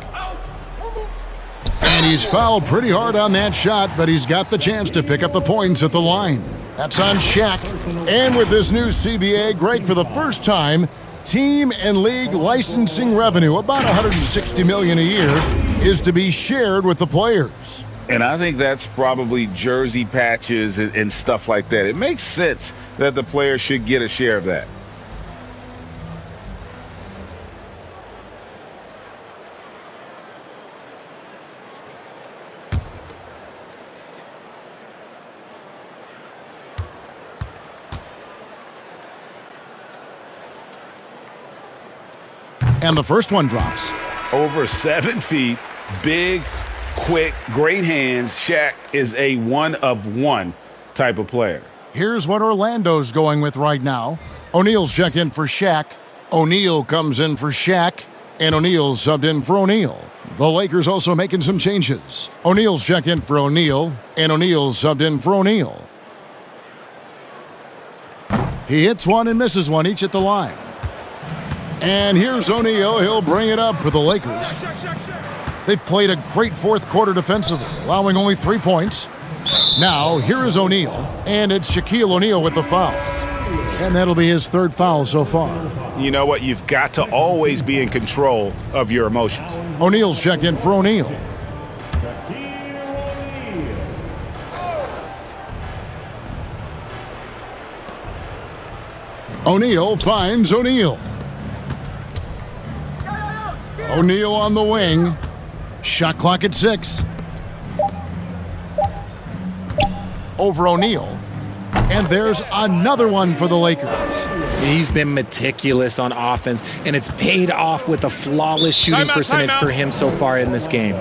And he's fouled pretty hard on that shot, but he's got the chance to pick up the points at the line. That's on Shaq. And with this new CBA, great for the first time, team and league licensing revenue, about $160 million a year, is to be shared with the players. And I think that's probably jersey patches and stuff like that. It makes sense that the players should get a share of that. And the first one drops. Over 7 feet, big, quick, great hands. Shaq is a one-of-one type of player. Here's what Orlando's going with right now. O'Neal's checked in for Shaq. O'Neal comes in for Shaq. And O'Neal's subbed in for O'Neal. The Lakers also making some changes. O'Neal's checked in for O'Neal. And O'Neal's subbed in for O'Neal. He hits one and misses one, each at the line. And here's O'Neal. He'll bring it up for the Lakers. They've played a great fourth quarter defensively, allowing only 3 points. Now, here is O'Neal, and it's Shaquille O'Neal with the foul. And that'll be his 3rd foul so far. You know what? You've got to always be in control of your emotions. O'Neal's checked in for O'Neal. O'Neal finds O'Neal. O'Neal on the wing. Shot clock at 6. Over O'Neal. And there's another one for the Lakers. He's been meticulous on offense, and it's paid off with a flawless shooting percentage for him so far in this game.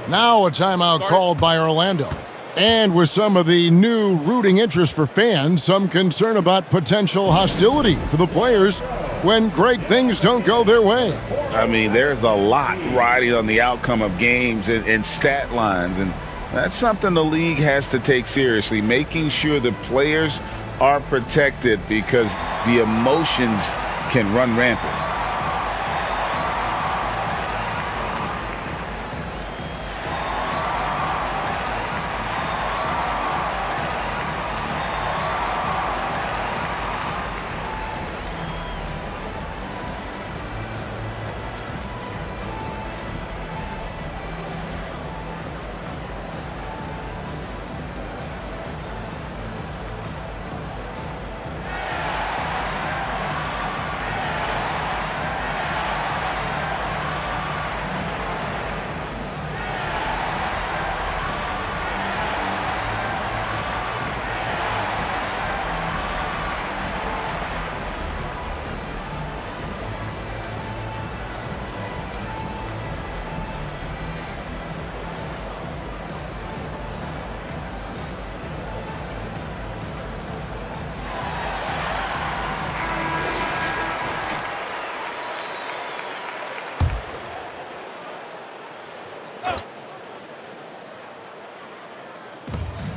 Now a timeout called by Orlando. And with some of the new rooting interest for fans, some concern about potential hostility for the players when great things don't go their way. I mean, there's a lot riding on the outcome of games and stat lines, and that's something the league has to take seriously, making sure the players are protected because the emotions can run rampant.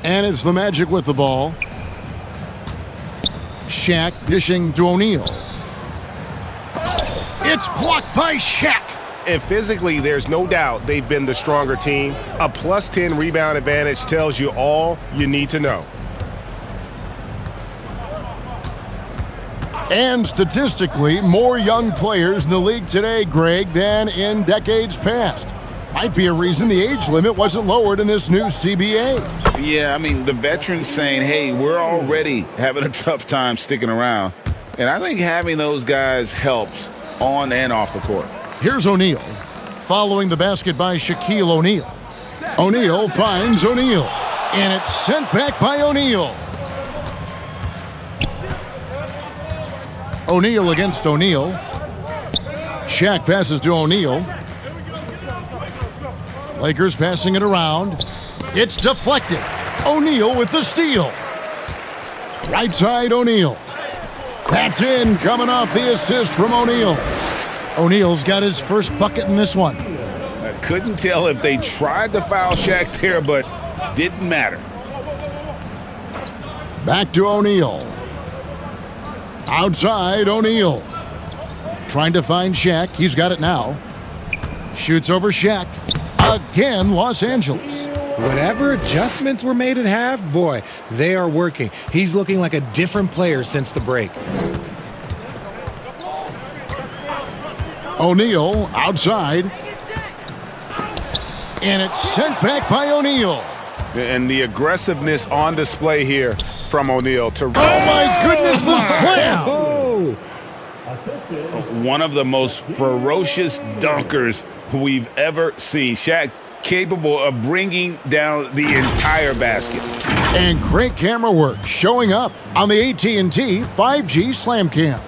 And it's the Magic with the ball. Shaq dishing to O'Neal. It's blocked by Shaq. And physically, there's no doubt they've been the stronger team. A plus 10 rebound advantage tells you all you need to know. And statistically, more young players in the league today, Greg, than in decades past. Might be a reason the age limit wasn't lowered in this new CBA. Yeah, I mean, the veterans saying, hey, we're already having a tough time sticking around. And I think having those guys helps on and off the court. Here's O'Neal, following the basket by Shaquille O'Neal. O'Neal finds O'Neal, and it's sent back by O'Neal. O'Neal against O'Neal. Shaq passes to O'Neal. Lakers passing it around. It's deflected. O'Neal with the steal. Right side O'Neal. That's in, coming off the assist from O'Neal. O'Neal's got his first bucket in this one. I couldn't tell if they tried to foul Shaq there, but didn't matter. Back to O'Neal. Outside O'Neal. Trying to find Shaq. He's got it now. Shoots over Shaq. Again, Los Angeles. Whatever adjustments were made at half, boy, they are working. He's looking like a different player since the break. O'Neal outside. And it's sent back by O'Neal. And the aggressiveness on display here from O'Neal to... Oh, my goodness, the slam! Oh! One of the most ferocious dunkers we've ever seen. Shaq capable of bringing down the entire basket. And great camera work showing up on the AT&T 5G Slam Cam.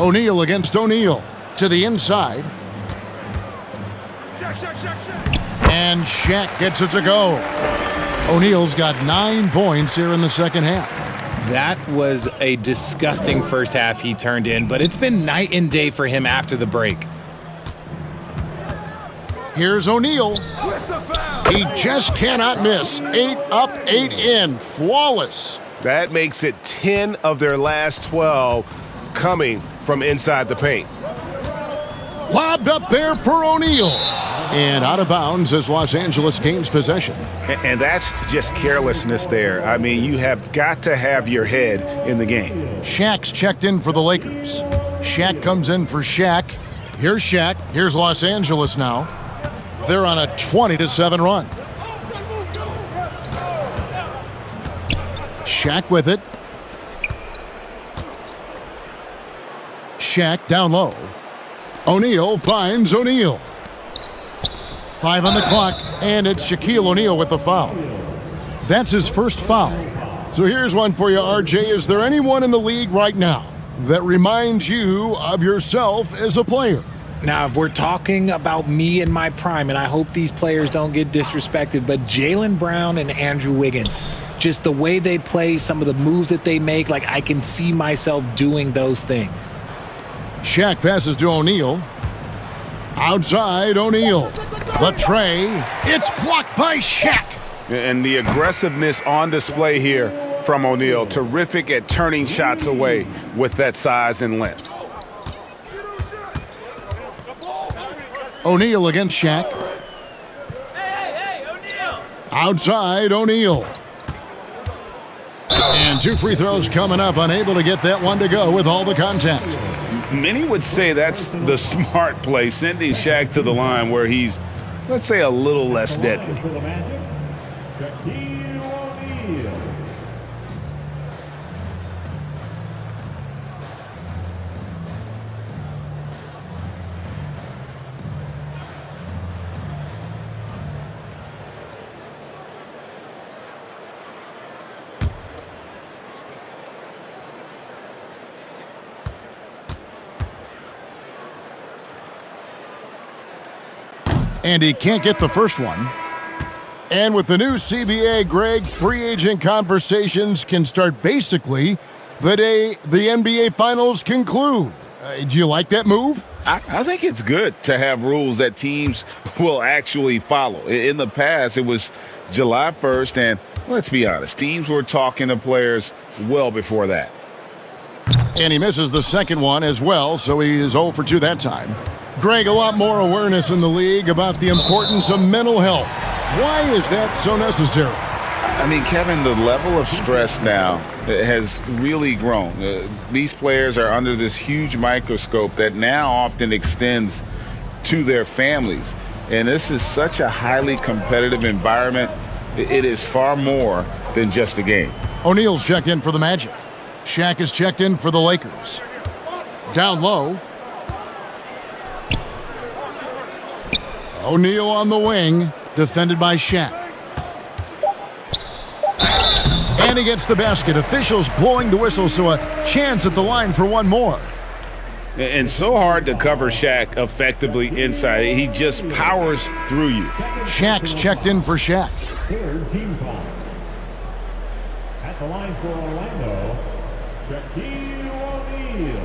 O'Neal against O'Neal to the inside. And Shaq gets it to go. O'Neal's got 9 points here in the second half. That was a disgusting first half he turned in, but it's been night and day for him after the break. Here's O'Neal. He just cannot miss. 8 up, 8 in. Flawless. That makes it 10 of their last 12 coming from inside the paint. Lobbed up there for O'Neal. And out of bounds as Los Angeles gains possession. And that's just carelessness there. I mean, you have got to have your head in the game. Shaq's checked in for the Lakers. Shaq comes in for Shaq. Here's Shaq. Here's Los Angeles now. They're on a 20-7 run. Shaq with it. Shaq down low. O'Neal finds O'Neal. 5 on the clock, and it's Shaquille O'Neal with the foul. That's his first foul. So here's one for you, RJ. Is there anyone in the league right now that reminds you of yourself as a player? Now, if we're talking about me in my prime, and I hope these players don't get disrespected, but Jaylen Brown and Andrew Wiggins, just the way they play, some of the moves that they make, like I can see myself doing those things. Shaq passes to O'Neal. Outside O'Neal. The tray. It's blocked by Shaq. And the aggressiveness on display here from O'Neal. Terrific at turning shots away with that size and length. O'Neal against Shaq. Outside O'Neal. And 2 free throws coming up. Unable to get that one to go with all the contact. Many would say that's the smart play, sending Shaq to the line where he's, let's say, a little less deadly. And he can't get the first one. And with the new CBA, Greg, free agent conversations can start basically the day the NBA Finals conclude. Do you like that move? I think it's good to have rules that teams will actually follow. In the past, it was July 1st, and let's be honest, teams were talking to players well before that. And he misses the second one as well, so he is 0 for 2 that time. Greg, a lot more awareness in the league about the importance of mental health. Why is that so necessary? I mean, Kevin, the level of stress now has really grown. These players are under this huge microscope that now often extends to their families. And this is such a highly competitive environment. It is far more than just a game. O'Neal's checked in for the Magic. Shaq is checked in for the Lakers. Down low. O'Neal on the wing, defended by Shaq. And he gets the basket. Officials blowing the whistle, so a chance at the line for one more. And so hard to cover Shaq effectively inside. He just powers through you. Shaq's checked in for Shaq. Third team foul. At the line for Orlando, Shaquille O'Neal.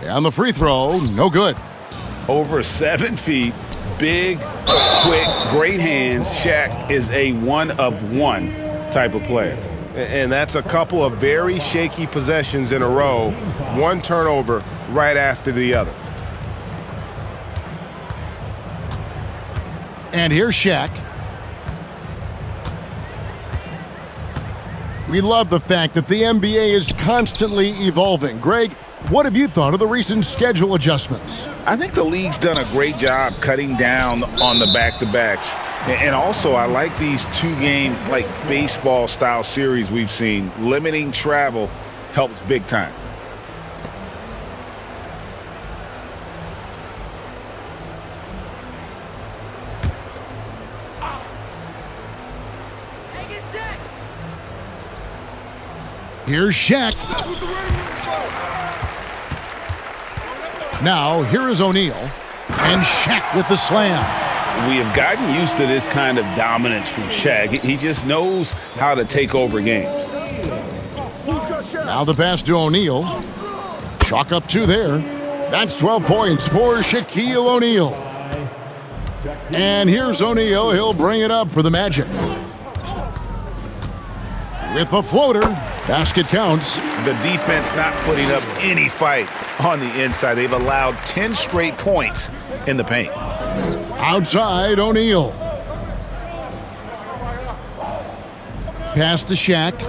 On the free throw, no good. Over 7 feet, big, quick, great hands. Shaq is a one-of-one type of player. And that's a couple of very shaky possessions in a row. One turnover right after the other. And here's Shaq. We love the fact that the NBA is constantly evolving. Greg, what have you thought of the recent schedule adjustments? I think the league's done a great job cutting down on the back-to-backs. And also, I like these two-game, like baseball-style series we've seen. Limiting travel helps big time. Here's Shaq. Now, here is O'Neal. And Shaq with the slam. We have gotten used to this kind of dominance from Shaq. He just knows how to take over games. Now the pass to O'Neal. Chalk up 2 there. That's 12 points for Shaquille O'Neal. And here's O'Neal. He'll bring it up for the Magic. With the floater. Basket counts. The defense not putting up any fight on the inside. They've allowed 10 straight points in the paint. Outside, O'Neal. Pass to Shaq.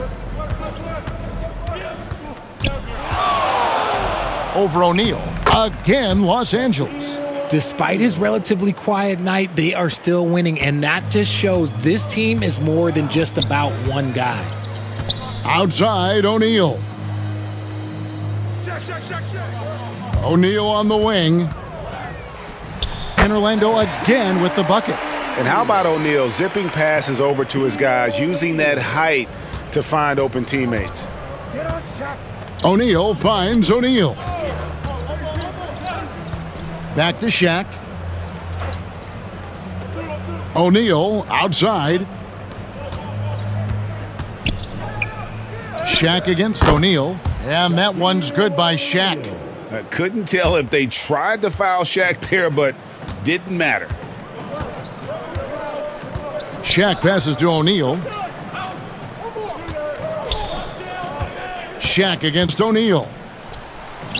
Over O'Neal. Again, Los Angeles. Despite his relatively quiet night, they are still winning, and that just shows this team is more than just about one guy. Outside, O'Neal. O'Neal on the wing. And Orlando again with the bucket. And how about O'Neal zipping passes over to his guys, using that height to find open teammates? O'Neal finds O'Neal. Back to Shaq. O'Neal outside. Shaq against O'Neal. And that one's good by Shaq. I couldn't tell if they tried to foul Shaq there, but didn't matter. Shaq passes to O'Neal. Shaq against O'Neal.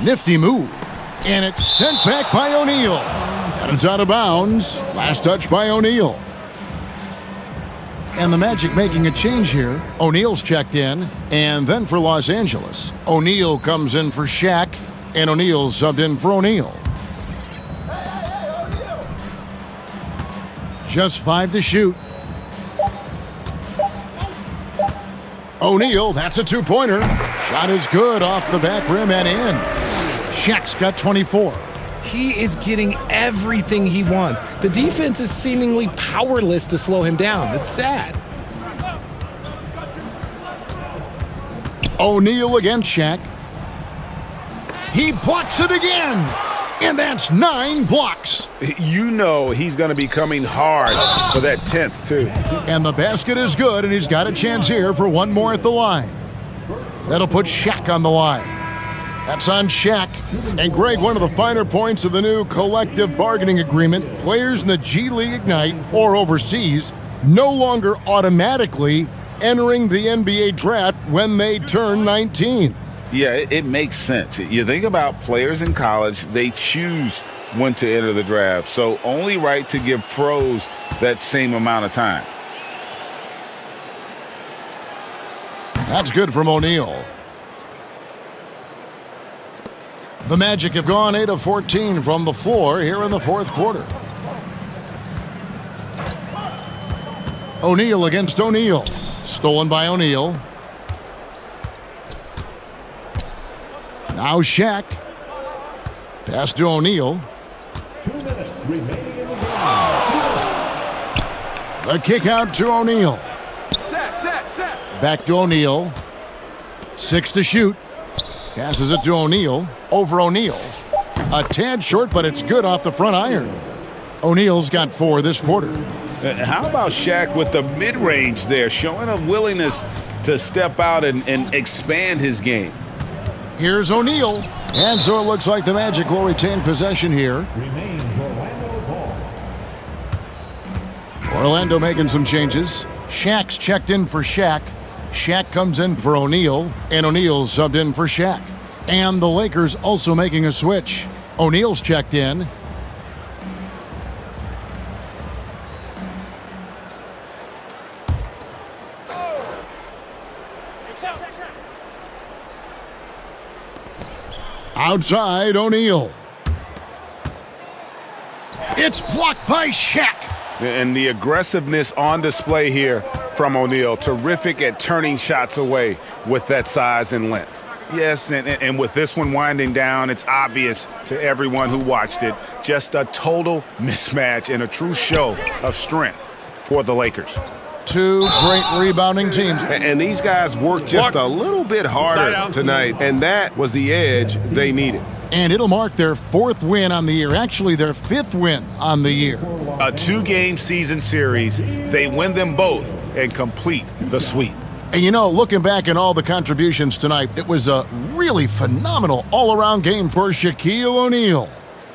Nifty move. And it's sent back by O'Neal. And it's out of bounds. Last touch by O'Neal. And the Magic making a change here. O'Neal's checked in. And then for Los Angeles, O'Neal comes in for Shaq. And O'Neal subbed in for O'Neal. Just 5 to shoot. O'Neal, that's a 2-pointer. Shot is good off the back rim and in. Shaq's got 24. He is getting everything he wants. The defense is seemingly powerless to slow him down. It's sad. O'Neal against Shaq. He blocks it again. And that's 9 blocks. You know he's going to be coming hard for that 10th, too. And the basket is good, and he's got a chance here for one more at the line. That'll put Shaq on the line. That's on Shaq. And Greg, one of the finer points of the new collective bargaining agreement, players in the G League Ignite or overseas no longer automatically entering the NBA draft when they turn 19. Yeah, it makes sense. You think about players in college, they choose when to enter the draft. So only right to give pros that same amount of time. That's good from O'Neal. The Magic have gone 8 of 14 from the floor here in the fourth quarter. O'Neal against O'Neal. Stolen by O'Neal. Now Shaq. Pass to O'Neal. 2 minutes remaining in the game. The kick out to O'Neal. Back to O'Neal. 6 to shoot. Passes it to O'Neal. Over O'Neal. A tad short, but it's good off the front iron. O'Neal's got 4 this quarter. How about Shaq with the mid-range there, showing a willingness to step out and expand his game? Here's O'Neal. And so it looks like the Magic will retain possession here. Remains Orlando ball. Orlando making some changes. Shaq's checked in for Shaq. Shaq comes in for O'Neal, and O'Neal's subbed in for Shaq. And the Lakers also making a switch. O'Neal's checked in. Outside, O'Neal. It's blocked by Shaq. And the aggressiveness on display here from O'Neal. Terrific at turning shots away with that size and length. Yes, and with this one winding down, it's obvious to everyone who watched it. Just a total mismatch and a true show of strength for the Lakers. 2 great rebounding teams. And these guys worked just a little bit harder tonight, and that was the edge they needed. And it'll mark their 4th win on the year. Actually, their 5th win on the year. A 2-game season series. They win them both and complete the sweep. And you know, looking back at all the contributions tonight, it was a really phenomenal all-around game for Shaquille O'Neal.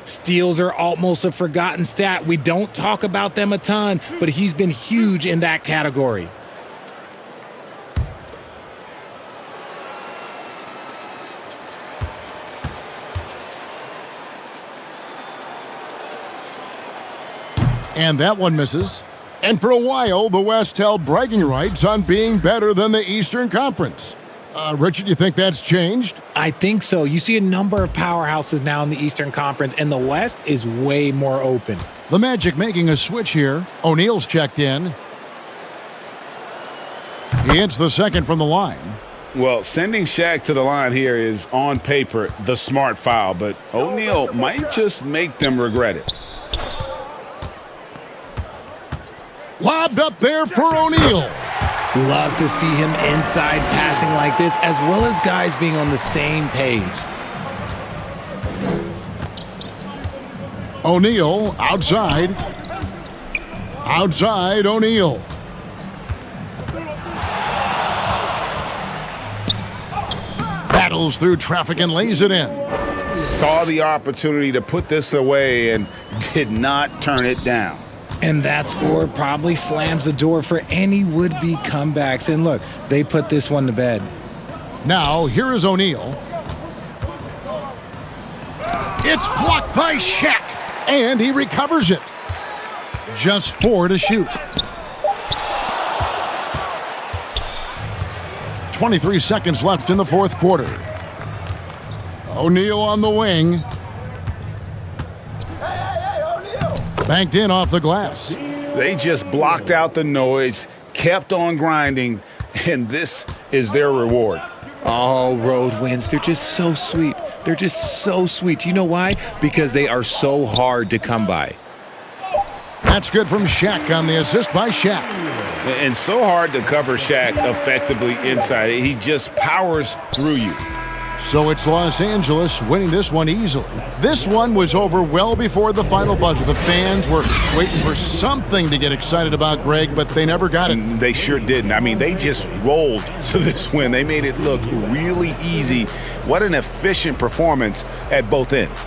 Steals are almost a forgotten stat. We don't talk about them a ton, but he's been huge in that category. And that one misses. And for a while, the West held bragging rights on being better than the Eastern Conference. Richard, you think that's changed? I think so. You see a number of powerhouses now in the Eastern Conference, and the West is way more open. The Magic making a switch here. O'Neal's checked in. He hits the second from the line. Well, sending Shaq to the line here is, on paper, the smart foul, but O'Neal might just make them regret it. Lobbed up there for O'Neal. Love to see him inside passing like this, as well as guys being on the same page. O'Neal outside. Outside, O'Neal. Battles through traffic and lays it in. Saw the opportunity to put this away and did not turn it down. And that score probably slams the door for any would-be comebacks. And look, they put this one to bed. Now, here is O'Neal. It's blocked by Shaq, and he recovers it. Just 4 to shoot. 23 seconds left in the fourth quarter. O'Neal on the wing. Banked in off the glass. They just blocked out the noise, kept on grinding, and this is their reward. All road wins. They're just so sweet. They're just so sweet. You know why? Because they are so hard to come by. That's good from Shaq on the assist by Shaq. And so hard to cover Shaq effectively inside. He just powers through you. So it's Los Angeles winning this one easily. This one was over well before the final buzzer. The fans were waiting for something to get excited about, Greg, but they never got it. They sure didn't. I mean, they just rolled to this win. They made it look really easy. What an efficient performance at both ends.